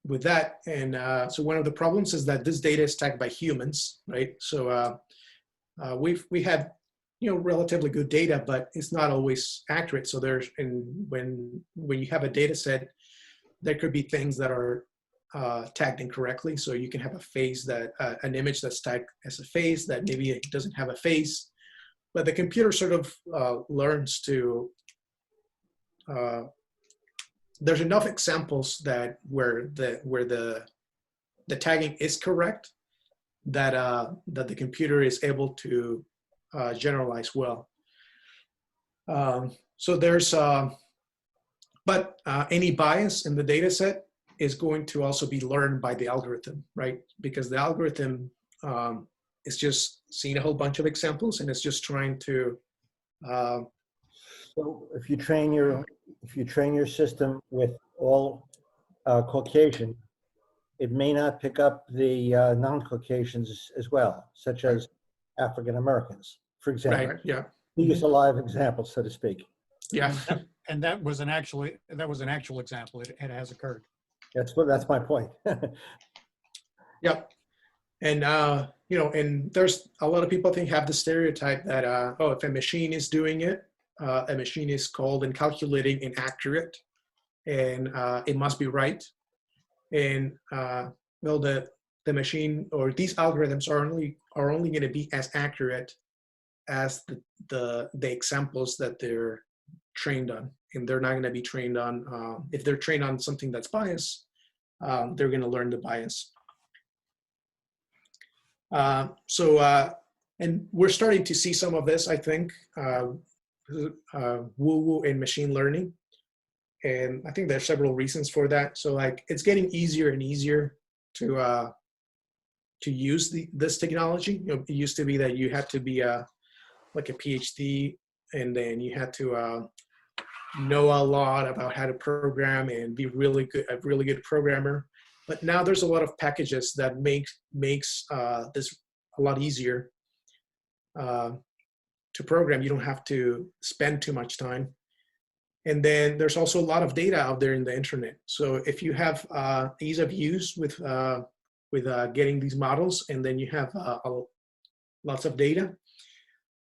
that, and so one of the problems is that this data is tagged by humans, right? So we have relatively good data, but it's not always accurate. So when you have a data set, there could be things that are tagged incorrectly. So you can have a face that an image that's tagged as a face that maybe it doesn't have a face, but the computer sort of learns to. There's enough examples that where the tagging is correct that the computer is able to generalize well. So there's, but any bias in the data set is going to also be learned by the algorithm, right? Because the algorithm is just seeing a whole bunch of examples, and it's just trying to. So if you train your system with all Caucasian, it may not pick up the non-Caucasians as well, such as African Americans, for example. Right. Yeah. Use a live example, so to speak. Yeah. And that was an actual example. It has occurred. That's my point. Yep. And and there's a lot of people have the stereotype that oh, if a machine is doing it, a machine is cold and calculating and accurate, and it must be right. And well, the machine or these algorithms are only going to be as accurate as the examples that they're trained on, and they're not going to be trained on if they're trained on something that's biased, they're going to learn the bias. And we're starting to see some of this, I think, woo-woo in machine learning. And I think there's several reasons for that. So like it's getting easier and easier to use this technology. It used to be that you had to be like a PhD, and then you had to know a lot about how to program and be a really good programmer. But now there's a lot of packages that makes this a lot easier to program. You don't have to spend too much time. And then there's also a lot of data out there in the internet. So if you have ease of use with getting these models, and then you have lots of data,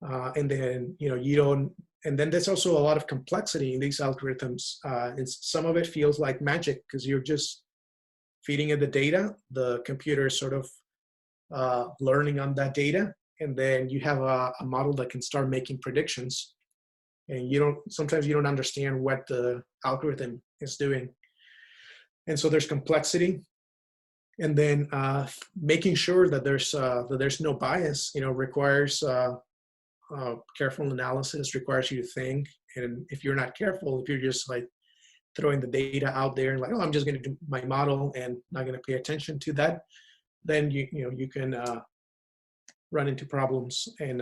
and then you don't. And then there's also a lot of complexity in these algorithms. And some of it feels like magic because you're just feeding it the data. The computer is sort of learning on that data, and then you have a model that can start making predictions. And sometimes you don't understand what the algorithm is doing. And so there's complexity. And then making sure that there's no bias, requires careful analysis, requires you to think. And if you're not careful, if you're just like throwing the data out there and like, oh, I'm just going to do my model and not going to pay attention to that, then you can run into problems. And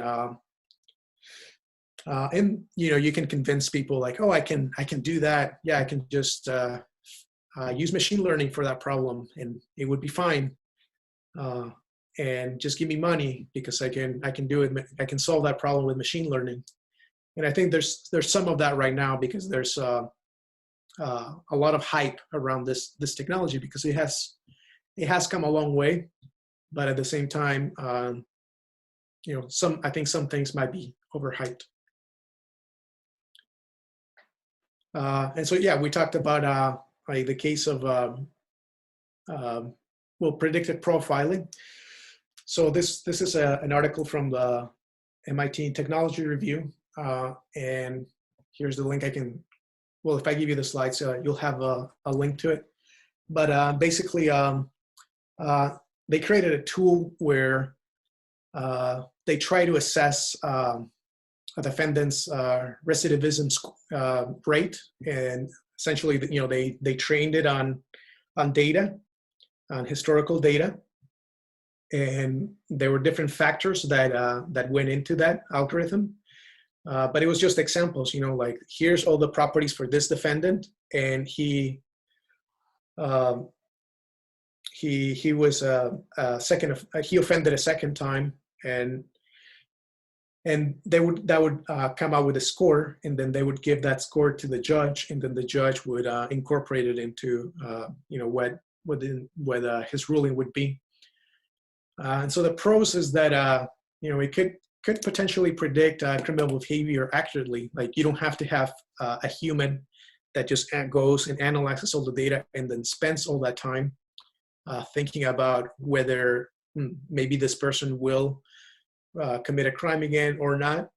you can convince people like, oh, I can do that. Yeah, I can just use machine learning for that problem, and it would be fine. And just give me money because I can do it. I can solve that problem with machine learning. And I think there's some of that right now because there's a lot of hype around this technology because it has come a long way, but at the same time, I think some things might be overhyped. And so, yeah, we talked about like the case of predictive profiling. So this is an article from the MIT Technology Review, and here's the link. If I give you the slides, you'll have a link to it. But basically, they created a tool where they try to assess a defendant's recidivism rate, and essentially, they trained it on data, on historical data, and there were different factors that went into that algorithm. But it was just examples, like here's all the properties for this defendant, and he was he offended a second time, and that would come out with a score, and then they would give that score to the judge, and then the judge would incorporate it into what his ruling would be. And so the pros is that it could potentially predict criminal behavior accurately. Like you don't have to have a human that just goes and analyzes all the data and then spends all that time thinking about whether maybe this person will commit a crime again or not.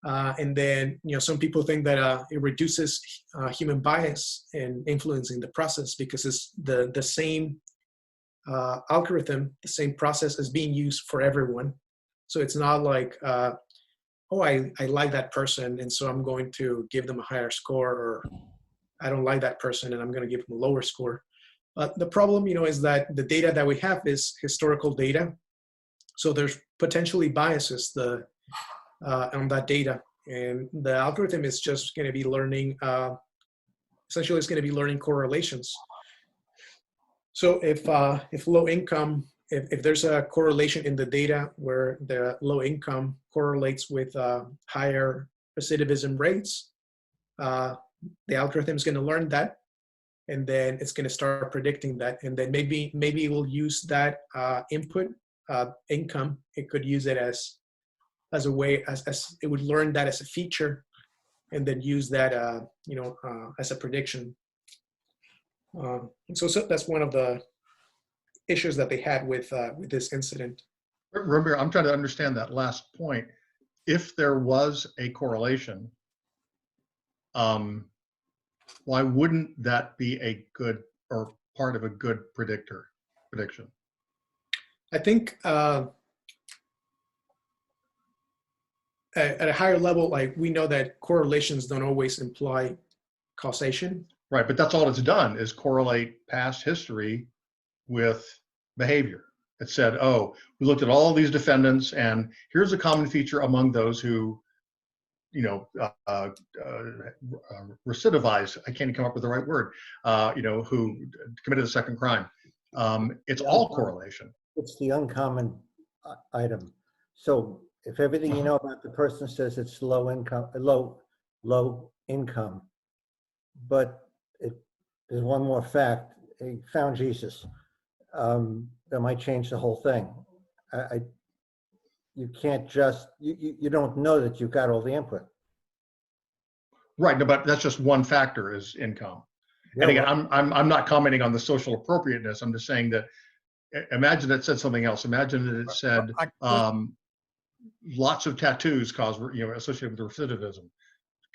And then, some people think that it reduces human bias in influencing the process because it's the same algorithm, the same process is being used for everyone. So it's not like, oh, I like that person, and so I'm going to give them a higher score, or I don't like that person and I'm going to give them a lower score. But the problem, is that the data that we have is historical data. So there's potentially biases on that data. And the algorithm is just going to be learning, essentially it's going to be learning correlations. So if low income, if there's a correlation in the data where the low income correlates with higher recidivism rates, the algorithm is going to learn that, and then it's going to start predicting that, and then maybe it will use that input income, it could use it as a way, as it would learn that as a feature, and then use that as a prediction. And so that's one of the issues that they had with this incident. Ramiro, I'm trying to understand that last point. If there was a correlation, why wouldn't that be a good or part of a good prediction? I think at a higher level, like, we know that correlations don't always imply causation. Right, but that's all it's done is correlate past history with behavior. It said, oh, we looked at all these defendants, and here's a common feature among those who, recidivized. I can't come up with the right word. Who committed a second crime. It's all correlation. It's the uncommon item. So if everything you know about the person says it's low income, but there's one more fact: he found Jesus. That might change the whole thing. You can't just you don't know that you've got all the input. Right, no, but that's just one factor is income. Yeah, and again, I'm not commenting on the social appropriateness. I'm just saying that. Imagine it said something else. Imagine that it said lots of tattoos associated with recidivism.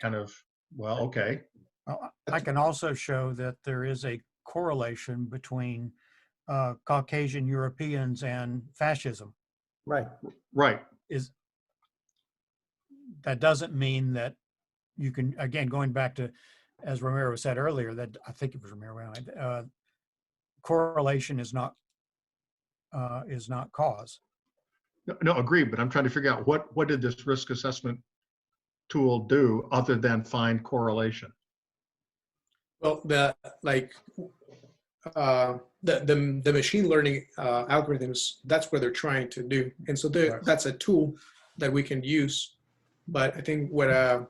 Kind of, well, okay. I can also show that there is a correlation between Caucasian Europeans and fascism. Right. That doesn't mean that you can, again, going back to, as Ramiro said earlier, that I think it was Ramiro, correlation is not cause. No, agreed. But I'm trying to figure out what did this risk assessment tool do other than find correlation? Well, the machine learning algorithms, that's what they're trying to do, and so that's a tool that we can use. But I think the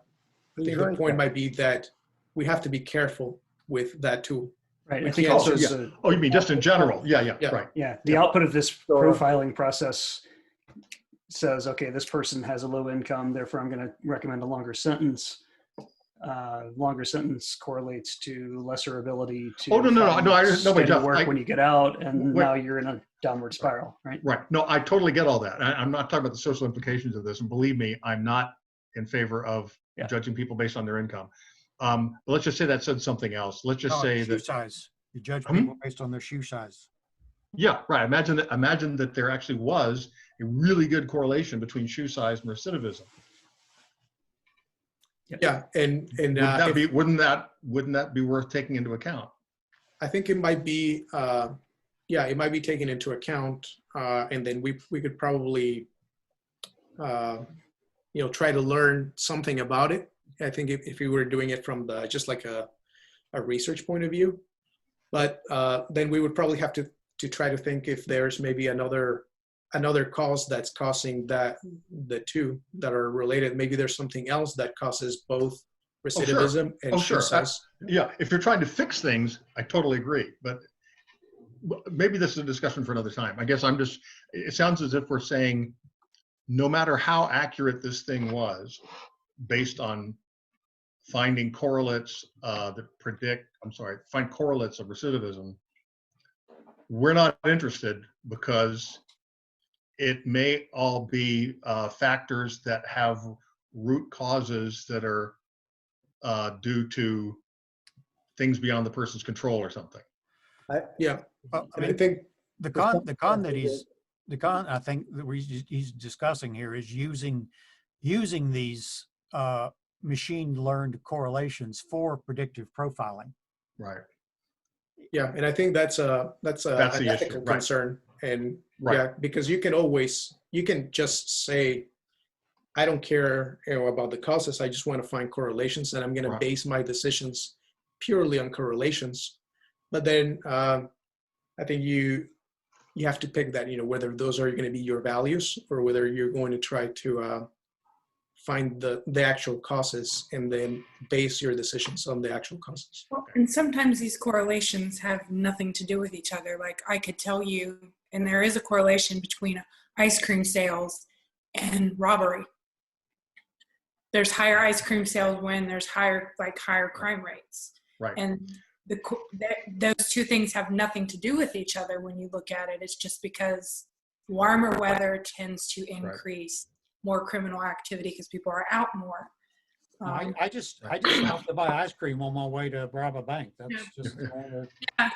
point might be that we have to be careful with that tool. Right. We I think can't also, just- Oh, you mean just in general? Yeah. Right. yeah, the output of this profiling process says, okay, this person has a low income, therefore I'm going to recommend a longer sentence. Longer sentence correlates to lesser ability to work when you get out, and now you're in a downward spiral, right? Right. No, I totally get all that. I'm not talking about the social implications of this, and believe me, I'm not in favor of judging people based on their income. But let's just say that said something else. Let's just say shoe that size. You judge people based on their shoe size. Yeah, right. Imagine that there actually was a really good correlation between shoe size and recidivism. Yeah, and wouldn't that be worth taking into account? I think it might be, it might be taken into account, and then we could probably, try to learn something about it. I think if we were doing it from just like a research point of view, but then we would probably have to try to think if there's maybe another cause that's causing the two that are related. Maybe there's something else that causes both recidivism and shoe size. If you're trying to fix things, I totally agree. But maybe this is a discussion for another time. I guess it sounds as if we're saying no matter how accurate this thing was, based on finding correlates find correlates of recidivism, we're not interested because it may all be factors that have root causes that are due to things beyond the person's control or something. I think the con I think that he's discussing here is using these machine learned correlations for predictive profiling. Right. Yeah, and I think that's an ethical concern, and because you can just say, I don't care about the causes. I just want to find correlations, and I'm going to base my decisions purely on correlations. But then I think you have to pick that, whether those are going to be your values or whether you're going to try to find the actual causes and then base your decisions on the actual causes. Well, and sometimes these correlations have nothing to do with each other. Like I could tell you and there is a correlation between ice cream sales and robbery. There's higher ice cream sales when there's higher crime rates. Right. And those two things have nothing to do with each other when you look at it. It's just because warmer weather tends to increase more criminal activity because people are out more. I just have to buy ice cream on my way to rob a bank. That's just normal.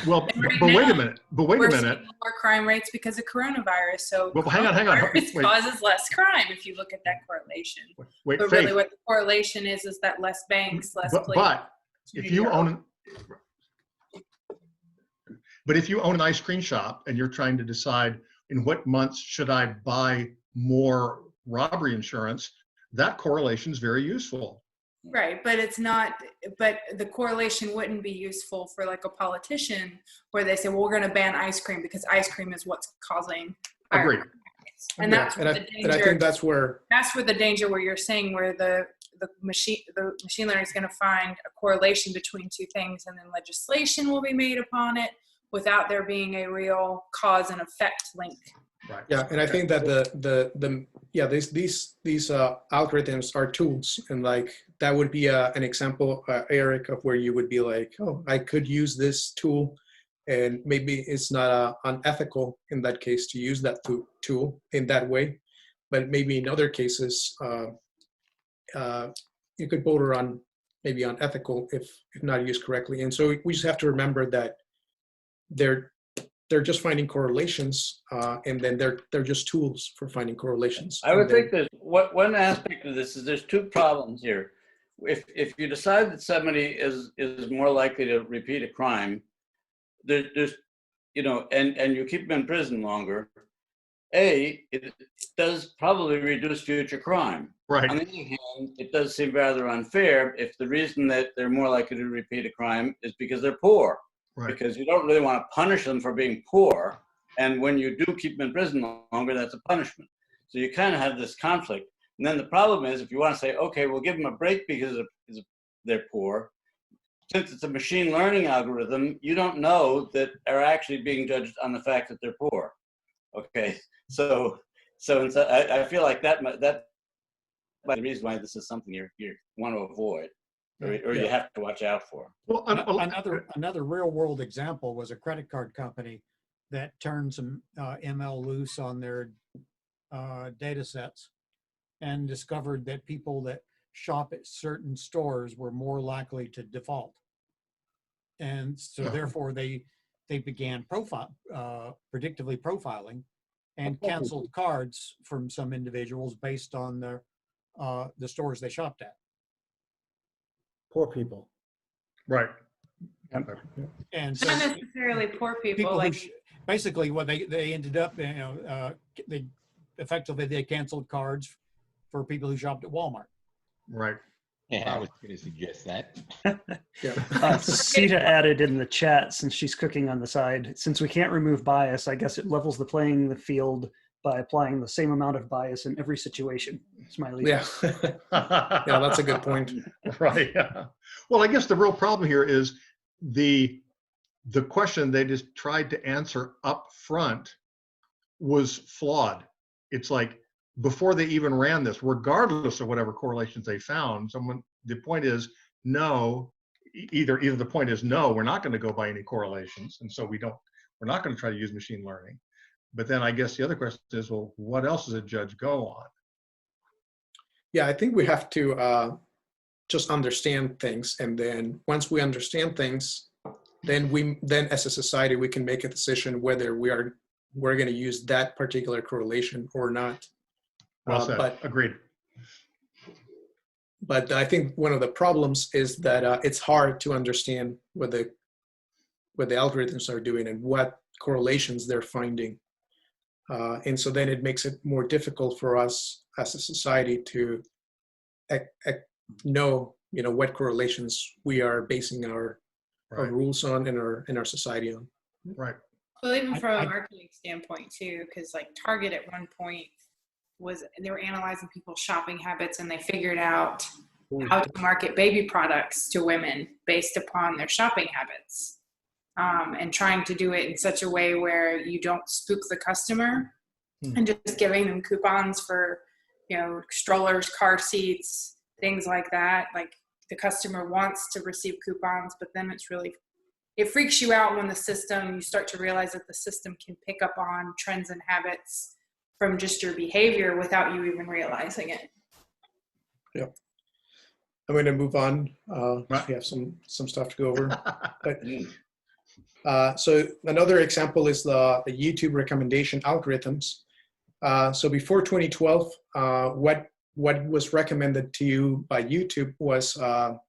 Well, but wait a minute. We're seeing more crime rates because of coronavirus. So well, hang on. It Wait. causes less crime if you look at that correlation. Wait, but Faith, really what the correlation is that less banks, less places. But if you own an ice cream shop and you're trying to decide in what months should I buy more robbery insurance, that correlation is very useful. Right, but it's not, but the correlation wouldn't be useful for like a politician where they say, well, we're going to ban ice cream because ice cream is what's causing higher Agreed. crime rates. And that's where the danger, and I think that's where the danger where you're saying where the machine learning is going to find a correlation between two things, and then legislation will be made upon it without there being a real cause and effect link. Right. Yeah, and I think that these algorithms are tools, and like that would be an example, Eric, of where you would be like, oh, I could use this tool, and maybe it's not unethical in that case to use that tool in that way, but maybe in other cases you could border on maybe unethical if not used correctly. And so we just have to remember that they're just finding correlations, and then they're just tools for finding correlations. I would think that one aspect of this is there's two problems here. If you decide that somebody is more likely to repeat a crime, there's and you keep them in prison longer, it does probably reduce future crime. Right. On the other hand, it does seem rather unfair if the reason that they're more likely to repeat a crime is because they're poor. Right. Because you don't really want to punish them for being poor. And when you do keep them in prison longer, that's a punishment. So you kind of have this conflict. And then the problem is if you want to say, okay, we'll give them a break because they're poor, since it's a machine learning algorithm, you don't know that are actually being judged on the fact that they're poor. Okay, so I feel like that the reason why this is something you want to avoid. Or you have to watch out for. Well, another real world example was a credit card company that turned some ML loose on their data sets and discovered that people that shop at certain stores were more likely to default. And so therefore they began predictively profiling and canceled cards from some individuals based on the stores they shopped at. Poor people. Right. And so Not necessarily poor people like basically what they ended up, they canceled cards for people who shopped at Walmart. Right. Yeah, I was going to suggest that. Sita added in the chat, since she's cooking on the side, since we can't remove bias, I guess it levels the playing the field by applying the same amount of bias in every situation. Smiley. Yeah. Yeah, that's a good point. Right. Yeah. Well, I guess the real problem here is the question they just tried to answer up front was flawed. It's like before they even ran this, regardless of whatever correlations they found, the point is no, either the point is no, we're not going to go by any correlations, and so we're not going to try to use machine learning. But then I guess the other question is, well, what else does a judge go on? Yeah, I think we have to just understand things, and then once we understand things, then as a society we can make a decision whether we're going to use that particular correlation or not. Well said. Agreed. But I think one of the problems is that it's hard to understand what the algorithms are doing and what correlations they're finding. And so then it makes it more difficult for us as a society to know, what correlations we are basing our rules on and our society on. Right. Well, even from a marketing standpoint too, because like Target at one point they were analyzing people's shopping habits, and they figured out how to market baby products to women based upon their shopping habits. and trying to do it in such a way where you don't spook the customer and just giving them coupons for, strollers, car seats, things like that. Like the customer wants to receive coupons, but then it freaks you out when you start to realize that the system can pick up on trends and habits from just your behavior without you even realizing it. Yeah. I'm going to move on. We have some stuff to go over. But, so another example is the YouTube recommendation algorithms. So before 2012, what was recommended to you by YouTube was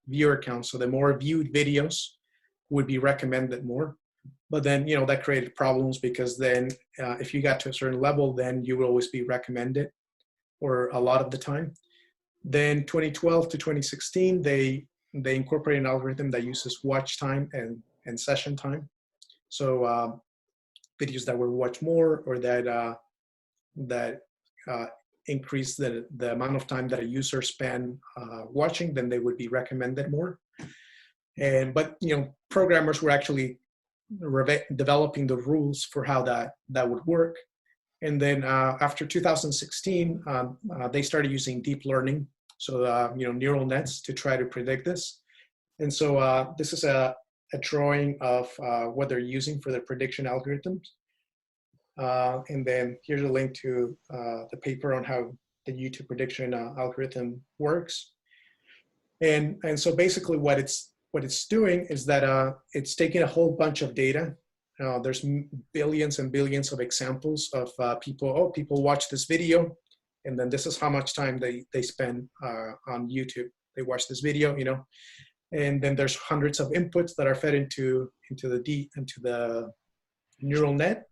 viewer count. So the more viewed videos would be recommended more. But then, that created problems because then if you got to a certain level, then you would always be recommended, or a lot of the time. Then 2012 to 2016, they incorporated an algorithm that uses watch time and session time. So videos that were watched more, or that increase the amount of time that a user spend watching, then they would be recommended more. But programmers were actually developing the rules for how that would work. And then after 2016, they started using deep learning, so neural nets, to try to predict this. And so this is a drawing of what they're using for their prediction algorithms. And then here's a link to the paper on how the YouTube prediction algorithm works. And so basically what it's doing is that it's taking a whole bunch of data. There's billions and billions of examples of people watch this video, and then this is how much time they spend on YouTube. They watch this video, and then there's hundreds of inputs that are fed into the neural net.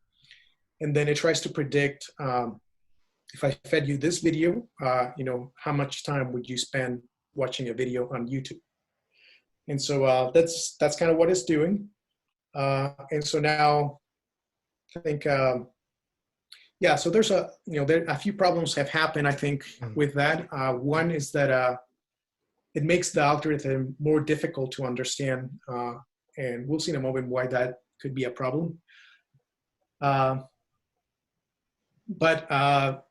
And then it tries to predict, if I fed you this video, how much time would you spend watching a video on YouTube? And so that's kind of what it's doing. And so now I think, so there's a few problems have happened, I think, with that. One is that it makes the algorithm more difficult to understand. And we'll see in a moment why that could be a problem. But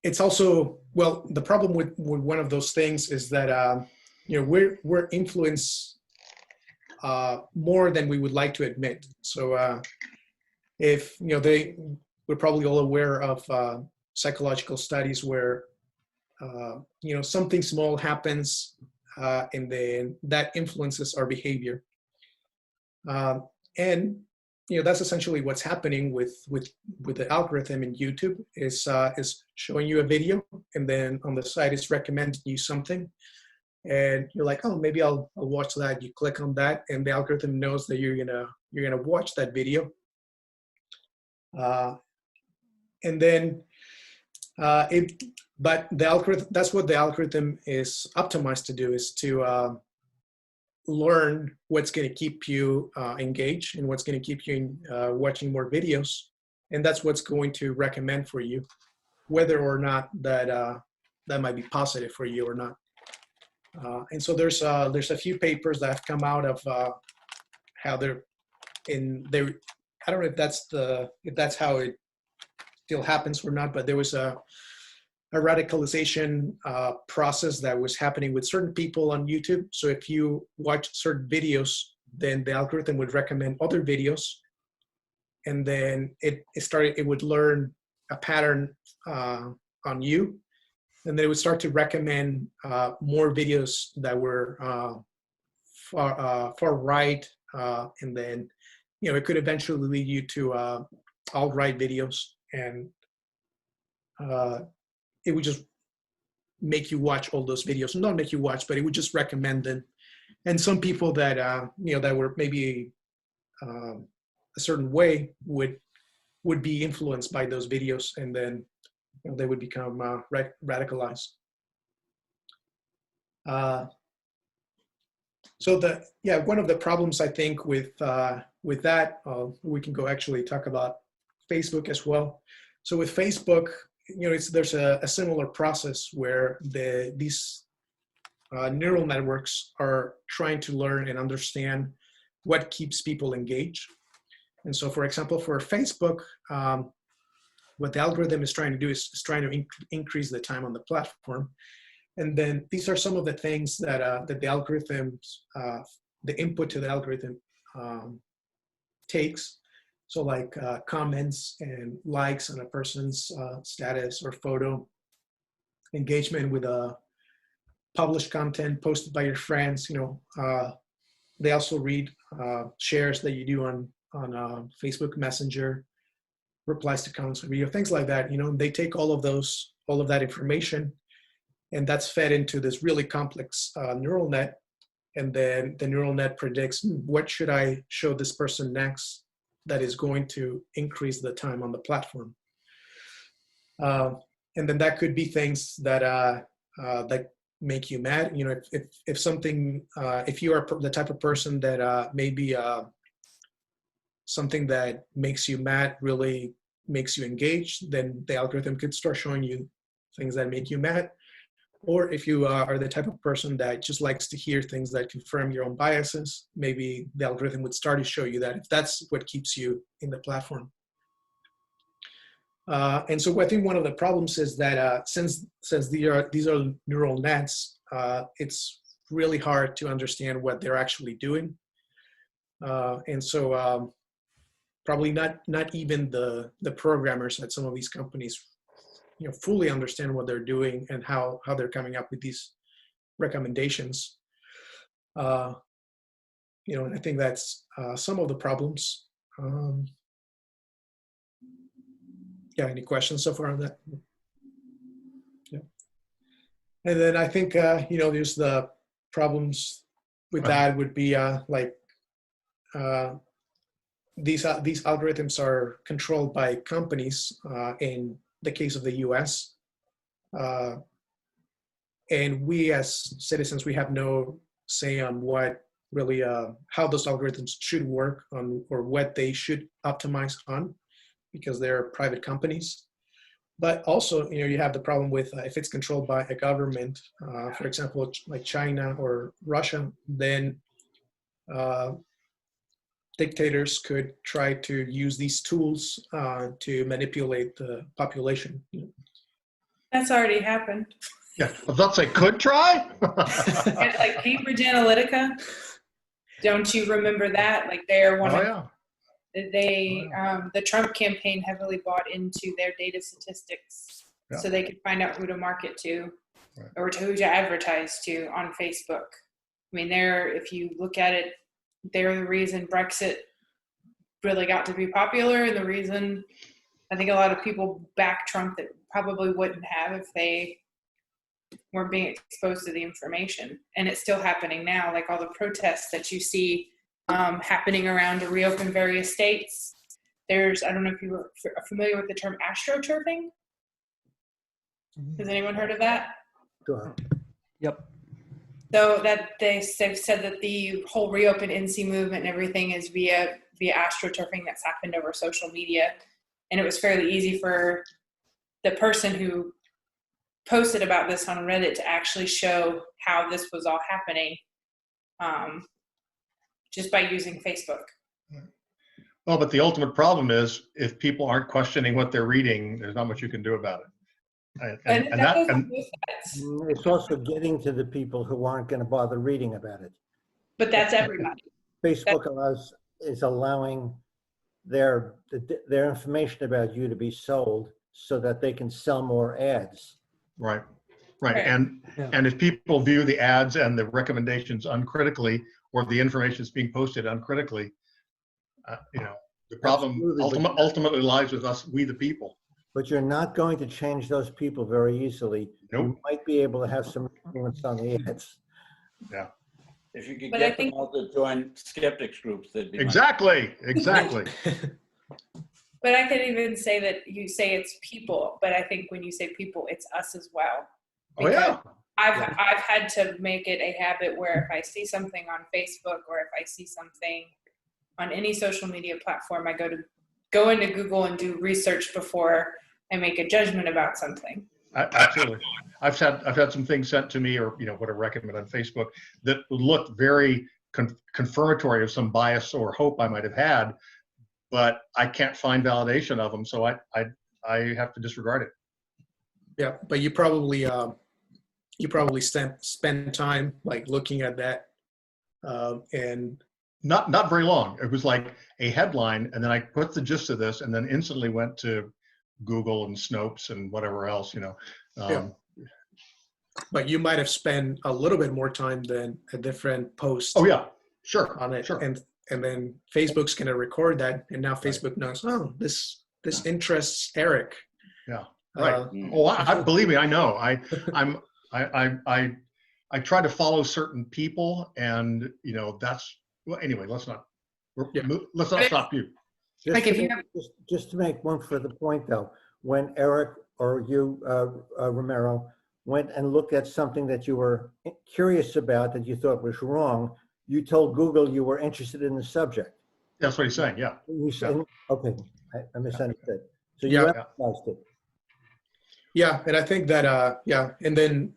it's also, the problem with one of those things is that, we're influenced more than we would like to admit. So if, we're probably all aware of psychological studies where, something small happens and then that influences our behavior. And that's essentially what's happening with the algorithm in YouTube is showing you a video, and then on the side it's recommending you something, and you're like, oh, maybe I'll watch that. You click on that, and the algorithm knows that you're gonna watch that video, and then but the algorithm, that's what the algorithm is optimized to do, is to learn what's going to keep you engaged and what's going to keep you watching more videos, and that's what's going to recommend for you, whether or not that might be positive for you or not. And so there's a few papers that have come out of how I don't know if that's how it still happens or not, but there was a radicalization process that was happening with certain people on YouTube. So if you watch certain videos, then the algorithm would recommend other videos, and then it would learn a pattern on you, and then it would start to recommend more videos that were far right, and then it could eventually lead you to alt-right videos, and it would just make you watch all those videos. Not make you watch, but it would just recommend them. And some people that that were maybe a certain way would be influenced by those videos, and then they would become radicalized. So one of the problems I think with that, we can go actually talk about Facebook as well. So with Facebook, there's a similar process where these neural networks are trying to learn and understand what keeps people engaged. And so, for example, for Facebook, what the algorithm is trying to do is trying to increase the time on the platform. And then these are some of the things that, that the algorithms, the input to the algorithm takes. So like comments and likes on a person's status or photo, engagement with published content posted by your friends. They also read shares that you do on Facebook Messenger, replies to comments on video, things like that. They take all of that information, and that's fed into this really complex neural net. And then the neural net predicts, what should I show this person next that is going to increase the time on the platform. And then that could be things that that make you mad. If something, if you are the type of person that maybe something that makes you mad really makes you engaged, then the algorithm could start showing you things that make you mad. Or if you are the type of person that just likes to hear things that confirm your own biases, maybe the algorithm would start to show you that, if that's what keeps you in the platform. And so I think one of the problems is that since these are neural nets, it's really hard to understand what they're actually doing. And so probably not even the programmers at some of these companies fully understand what they're doing and how they're coming up with these recommendations. And I think that's some of the problems. Yeah, any questions so far on that? Yeah. And then I think, there's the problems with that would be these algorithms are controlled by companies in the case of the US. And we as citizens, we have no say on what really, how those algorithms should work on, or what they should optimize on, because they're private companies. But also, you have the problem with if it's controlled by a government, for example, like China or Russia, then dictators could try to use these tools to manipulate the population. That's already happened. Yeah, I thought they could try. Like Cambridge Analytica. Don't you remember that? Like they're one of the Trump campaign heavily bought into their data statistics, so they could find out who to market to, or who to advertise to on Facebook. I mean, if you look at it, they're the reason Brexit really got to be popular, and the reason I think a lot of people back Trump that probably wouldn't have if they weren't being exposed to the information. And it's still happening now, like all the protests that you see happening around to reopen various states. I don't know if you were familiar with the term astroturfing. Has anyone heard of that? Sure. Yep. So that they've said that the whole reopen NC movement and everything is via astroturfing that's happened over social media. And it was fairly easy for the person who posted about this on Reddit to actually show how this was all happening just by using Facebook. Well, but the ultimate problem is if people aren't questioning what they're reading, there's not much you can do about it. And it's also getting to the people who aren't going to bother reading about it. But that's everybody. Facebook is allowing their information about you to be sold so that they can sell more ads. Right. And if people view the ads and the recommendations uncritically, or the information is being posted uncritically, the problem ultimately lies with us, we the people. But you're not going to change those people very easily. Nope. You might be able to have some influence on the ads. Yeah. If you could get them all to join skeptics groups, that'd be exactly. But I could even say that you say it's people, but I think when you say people, it's us as well. Oh yeah. I've had to make it a habit where if I see something on Facebook or if I see something on any social media platform, I go into Google and do research before I make a judgment about something. Absolutely. I've had some things sent to me, or what I recommend on Facebook, that looked very confirmatory of some bias or hope I might have had, but I can't find validation of them, so I have to disregard it. Yeah, but you probably spend time like looking at that, and Not very long. It was like a headline, and then I put the gist of this, and then instantly went to Google and Snopes and whatever else, you know. Yeah. But you might have spent a little bit more time than a different post. Oh yeah, sure, On it, sure. and then Facebook's gonna record that, and now Facebook knows. Oh, this interests Eric. Yeah, right. Uh, Believe me, I know. I try to follow certain people, and you know that's well. Anyway, let's not stop you. Just to make one further point, though, when Eric or you, Ramiro, went and looked at something that you were curious about that you thought was wrong, you told Google you were interested in the subject. That's what he's saying. Yeah. You said, okay, I misunderstood. So you Yeah. emphasized it. Yeah, and I think that and then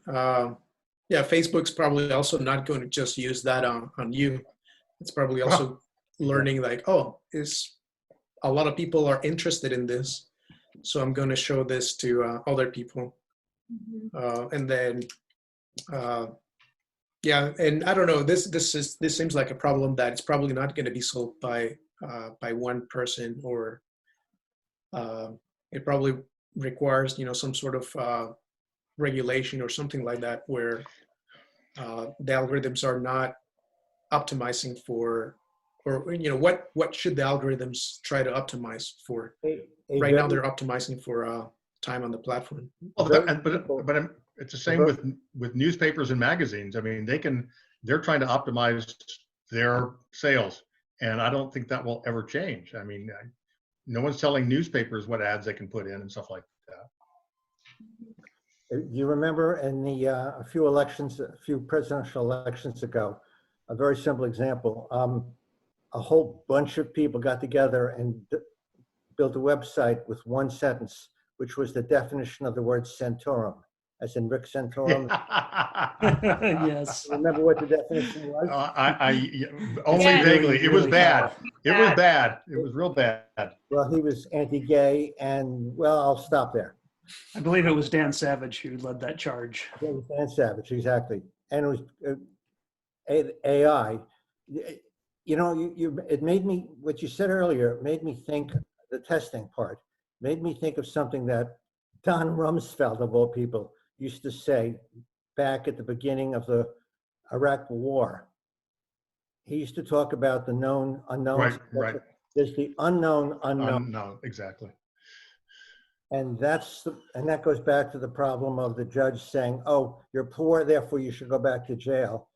Facebook's probably also not going to just use that on you. It's probably also learning like, oh, a lot of people are interested in this, so I'm going to show this to other people. And then and I don't know, this seems like a problem that it's probably not going to be solved by one person, or it probably requires, you know, some sort of regulation or something like that, where the algorithms are not optimizing for, or you know, what should the algorithms try to optimize for? Right now they're optimizing for time on the platform. Well, but it's the same with newspapers and magazines. I mean, they're trying to optimize their sales, and I don't think that will ever change. I mean, no one's telling newspapers what ads they can put in and stuff like that. You remember in the a few presidential elections ago, a very simple example. A whole bunch of people got together and built a website with one sentence, which was the definition of the word Santorum, as in Rick Santorum. Yes. Remember what the definition was? Only vaguely. It was Really bad. It was bad. It was real bad. Well, he was anti-gay, and well, I'll stop there. I believe it was Dan Savage who led that charge. It was Dan Savage, exactly. And it was AI. You know, it made me, what you said earlier, it made me think, the testing part, made me think of something that Don Rumsfeld, of all people, used to say back at the beginning of the Iraq War. He used to talk about the known unknowns. Right. There's the unknown unknown. No, exactly. And that goes back to the problem of the judge saying, oh, you're poor, therefore you should go back to jail.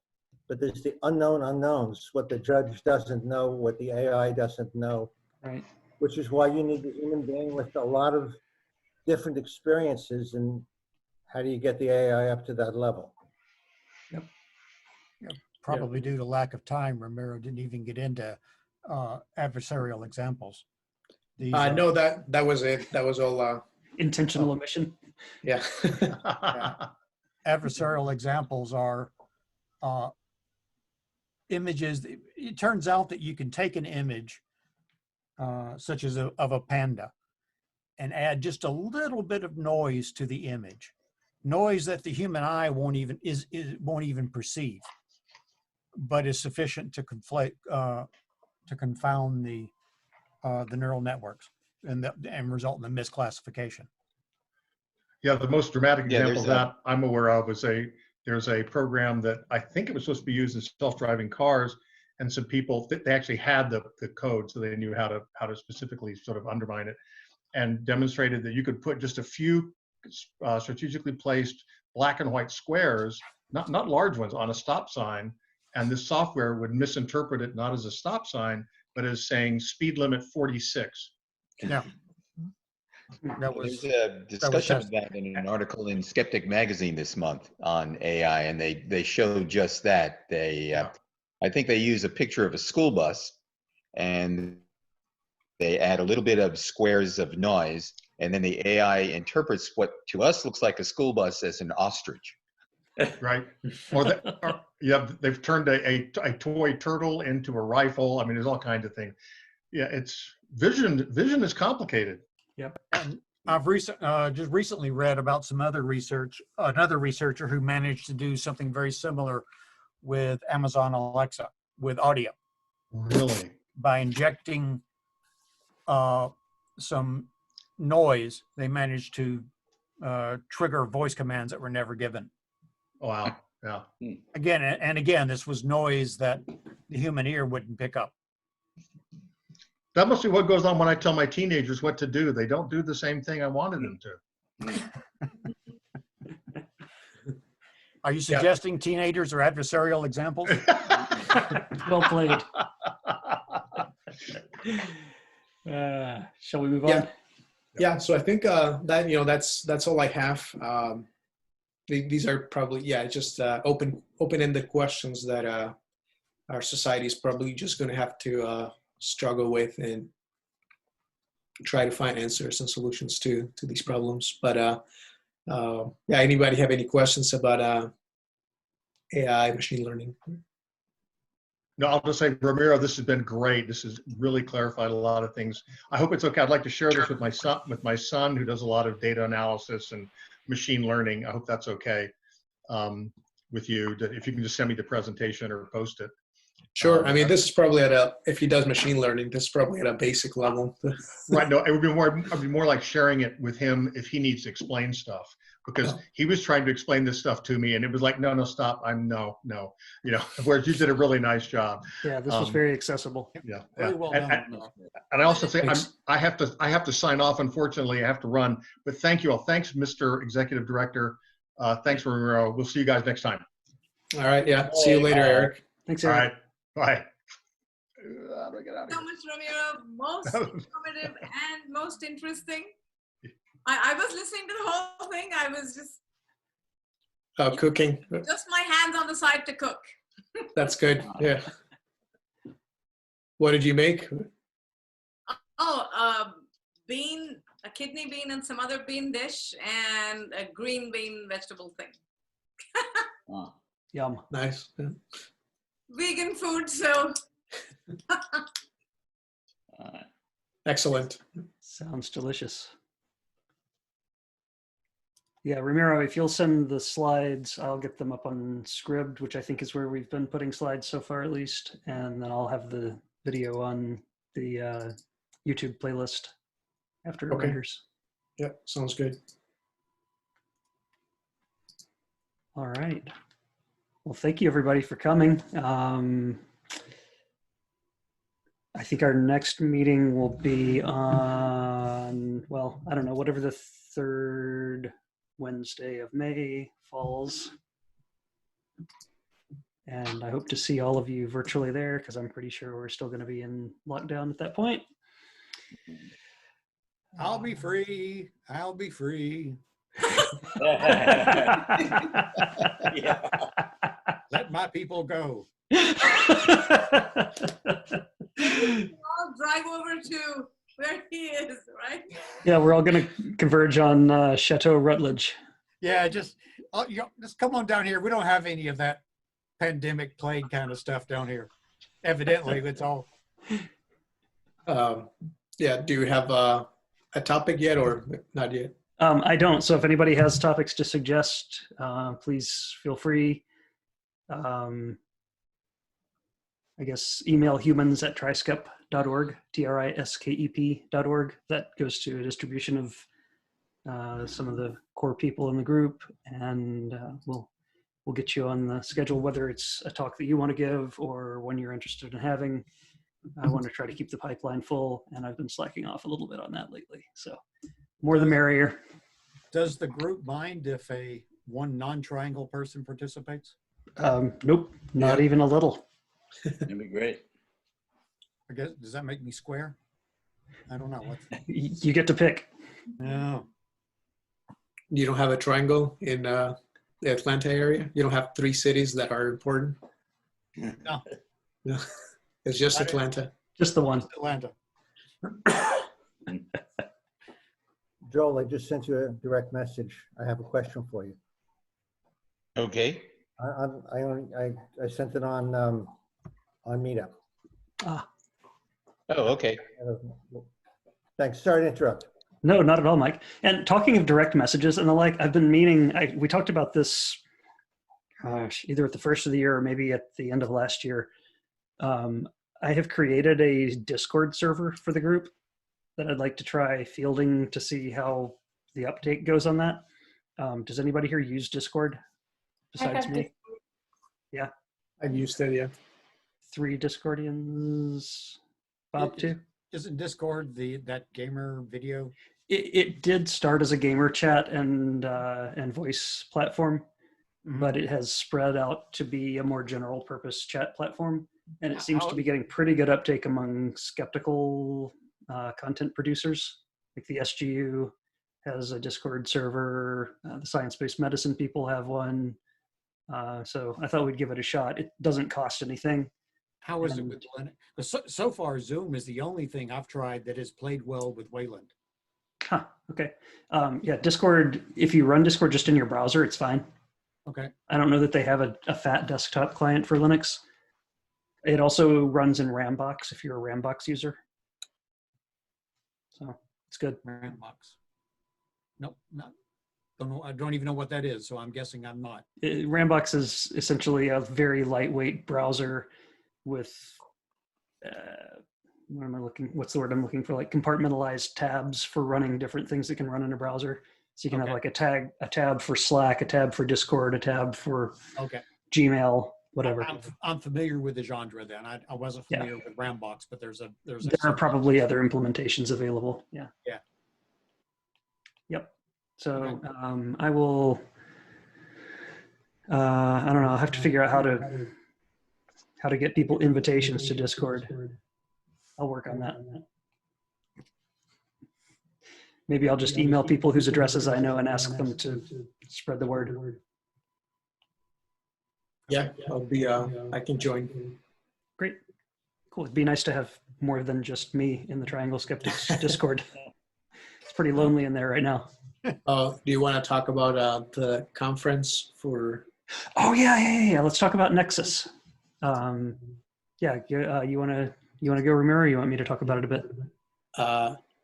But there's the unknown unknowns, what the judge doesn't know, what the AI doesn't know. Right. Which is why you need a human being with a lot of different experiences. And how do you get the AI up to that level? Yep. Probably due to lack of time, Ramiro didn't even get into adversarial examples. No, that was it. That was all. Intentional omission. Yeah. Adversarial examples are images. It turns out that you can take an image, such as of a panda, and add just a little bit of noise to the image, noise that the human eye won't even perceive, but is sufficient to confound the neural networks and result in the misclassification. Yeah, the most dramatic Yeah, example that I'm aware of was there's a program that I think it was supposed to be used in self-driving cars, and some people they actually had the code, so they knew how to specifically sort of undermine it, and demonstrated that you could put just a few strategically placed black and white squares, not large ones, on a stop sign, and this software would misinterpret it not as a stop sign, but as saying speed limit 46. Yeah. There's a discussion of that in an article in Skeptic magazine this month on AI, and they showed just that. I think they use a picture of a school bus, and they add a little bit of squares of noise, and then the AI interprets what to us looks like a school bus as an ostrich. Right. They've turned a toy turtle into a rifle. I mean, there's all kinds of things. Yeah, vision is complicated. And I've just recently read about some other research, another researcher who managed to do something very similar with Amazon Alexa with audio. Really? By injecting some noise, they managed to trigger voice commands that were never given. Wow. Yeah. Again and again, this was noise that the human ear wouldn't pick up. That must be what goes on when I tell my teenagers what to do. They don't do the same thing I wanted them to. Are you suggesting teenagers are adversarial examples? Well played. Shall we move on? Yeah. So I think that that's all I have. These are probably just open-ended questions that our society is probably just going to have to struggle with and try to find answers and solutions to these problems. But anybody have any questions about AI, machine learning? No, I'll just say, Ramiro, this has been great. This has really clarified a lot of things. I hope it's okay. I'd like to share this with my son who does a lot of data analysis and machine learning. I hope that's okay with you. If you can just send me the presentation or post it. Sure. I mean, this is probably if he does machine learning, this is probably at a basic level. Right. No, it'd be more like sharing it with him if he needs to explain stuff, because he was trying to explain this stuff to me and it was like, no, stop. No. Whereas you did a really nice job. Yeah, this was very accessible. Yeah. Very well done. And I also say I have to sign off. Unfortunately, I have to run. But thank you all. Thanks, Mr. Executive Director. Thanks, Ramiro. We'll see you guys next time. All right. Yeah. See you later, Eric. Thanks, All Eric. right. Bye. So much, Ramiro. Most informative and most interesting. I was listening to the whole thing. I was just Cooking. just my hands on the side to cook. That's good. Yeah. What did you make? A kidney bean and some other bean dish and a green bean vegetable thing. Yum. Nice. Yeah. Vegan food, so. Excellent. Sounds delicious. Yeah, Ramiro, if you'll send the slides, I'll get them up on Scribd, which I think is where we've been putting slides so far at least. And then I'll have the video on the YouTube playlist after it renders. Yeah, sounds good. All right. Well, thank you everybody for coming. I think our next meeting will be on, well, I don't know, whatever the third Wednesday of May falls. And I hope to see all of you virtually there because I'm pretty sure we're still going to be in lockdown at that point. I'll be free. I'll be free. Let my people go. I'll drive over to where he is, right? Yeah, we're all going to converge on Chateau Rutledge. Yeah, just come on down here. We don't have any of that pandemic plague kind of stuff down here. Evidently, it's all. Yeah, do you have a topic yet or not yet? I don't. So if anybody has topics to suggest, please feel free. I guess email humans@triskep.org, TRISKEP.org. That goes to a distribution of some of the core people in the group, and we'll get you on the schedule, whether it's a talk that you want to give or one you're interested in having. I want to try to keep the pipeline full, and I've been slacking off a little bit on that lately. So more the merrier. Does the group mind if one non-triangle person participates? Nope, not even a little. That'd be great. I guess, does that make me square? I don't know. You get to pick. No. You don't have a triangle in the Atlanta area? You don't have 3 cities that are important? No. No. It's just Atlanta. Just the one. Atlanta. Joel, I just sent you a direct message. I have a question for you. Okay. I sent it on Meetup. Ah. Oh, okay. Thanks. Sorry to interrupt. No, not at all, Mike. And talking of direct messages and the like, I've been meaning, we talked about this, gosh, either at the first of the year or maybe at the end of last year. I have created a Discord server for the group that I'd like to try fielding to see how the uptake goes on that. Does anybody here use Discord besides me? Yeah. I've used it, yeah. 3 Discordians. Bob, too? Isn't Discord that gamer video? It did start as a gamer chat and voice platform, but it has spread out to be a more general purpose chat platform. And it seems to be getting pretty good uptake among skeptical content producers. Like the SGU has a Discord server, the science-based medicine people have one. So I thought we'd give it a shot. It doesn't cost anything. How is it with Linux? So far, Zoom is the only thing I've tried that has played well with Wayland. Huh, okay. Yeah, Discord, if you run Discord just in your browser, it's fine. Okay. I don't know that they have a fat desktop client for Linux. It also runs in Rambox if you're a Rambox user. So it's good. Rambox. Nope, not. Don't know. I don't even know what that is, so I'm guessing I'm not. Rambox is essentially a very lightweight browser with what am I looking? What's the word I'm looking for? Like compartmentalized tabs for running different things that can run in a browser. So you can have like a tab for Slack, a tab for Discord, a tab for Gmail, whatever. I'm familiar with the genre. Then I wasn't familiar with Rambox, but there are probably other implementations available. Yeah. Yeah. Yep. So I will. I don't know. I'll have to figure out how to get people invitations to Discord. I'll work on that. Maybe I'll just email people whose addresses I know and ask them to spread the word. Yeah, I'll be. I can join. Great, cool. It'd be nice to have more than just me in the Triangle Skeptics Discord. It's pretty lonely in there right now. Do you want to talk about the conference for? Oh yeah. Let's talk about Nexus. You want to go, Ramiro? Or you want me to talk about it a bit?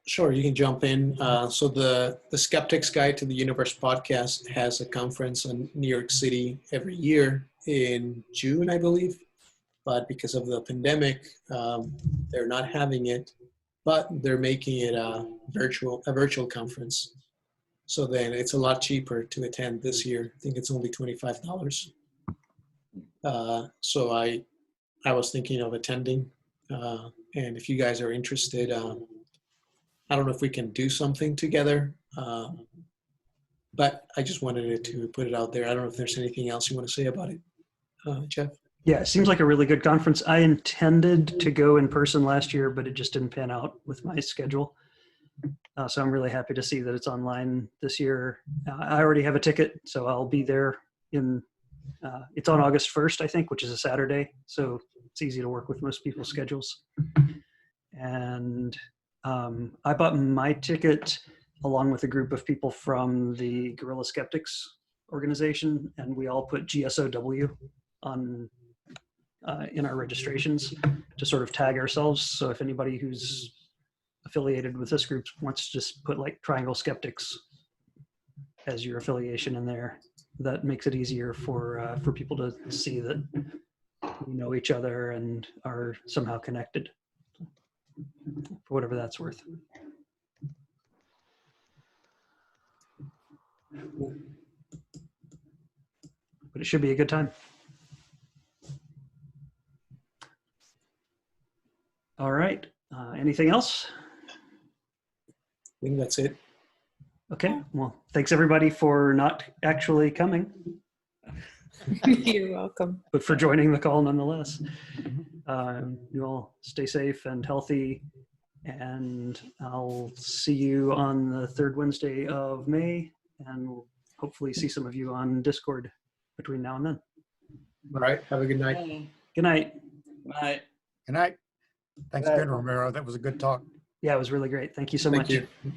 Sure, you can jump in. So the Skeptics Guide to the Universe podcast has a conference in New York City every year in June, I believe. But because of the pandemic, they're not having it, but they're making it a virtual conference. So then it's a lot cheaper to attend this year. I think it's only $25. So I was thinking of attending. And if you guys are interested, I don't know if we can do something together, but I just wanted to put it out there. I don't know if there's anything else you want to say about it, Jeff? Yeah, it seems like a really good conference. I intended to go in person last year, but it just didn't pan out with my schedule. So I'm really happy to see that it's online this year. I already have a ticket, so I'll be there it's on August 1st, I think, which is a Saturday. So it's easy to work with most people's schedules. And I bought my ticket along with a group of people from the Guerrilla Skeptics organization, and we all put GSOW on in our registrations to sort of tag ourselves. So if anybody who's affiliated with this group wants to just put like Triangle Skeptics as your affiliation in there, that makes it easier for people to see that we know each other and are somehow connected, for whatever that's worth. But it should be a good time. All right. Anything else? I think that's it. Okay. Well, thanks everybody for not actually coming. You're welcome. But for joining the call nonetheless. You all stay safe and healthy, and I'll see you on the third Wednesday of May, and we'll hopefully see some of you on Discord between now and then. All right. Have a good night. Good night. Bye. Good night. Thanks again, Ramiro. That was a good talk. Yeah, it was really great. Thank you so much. Thank you.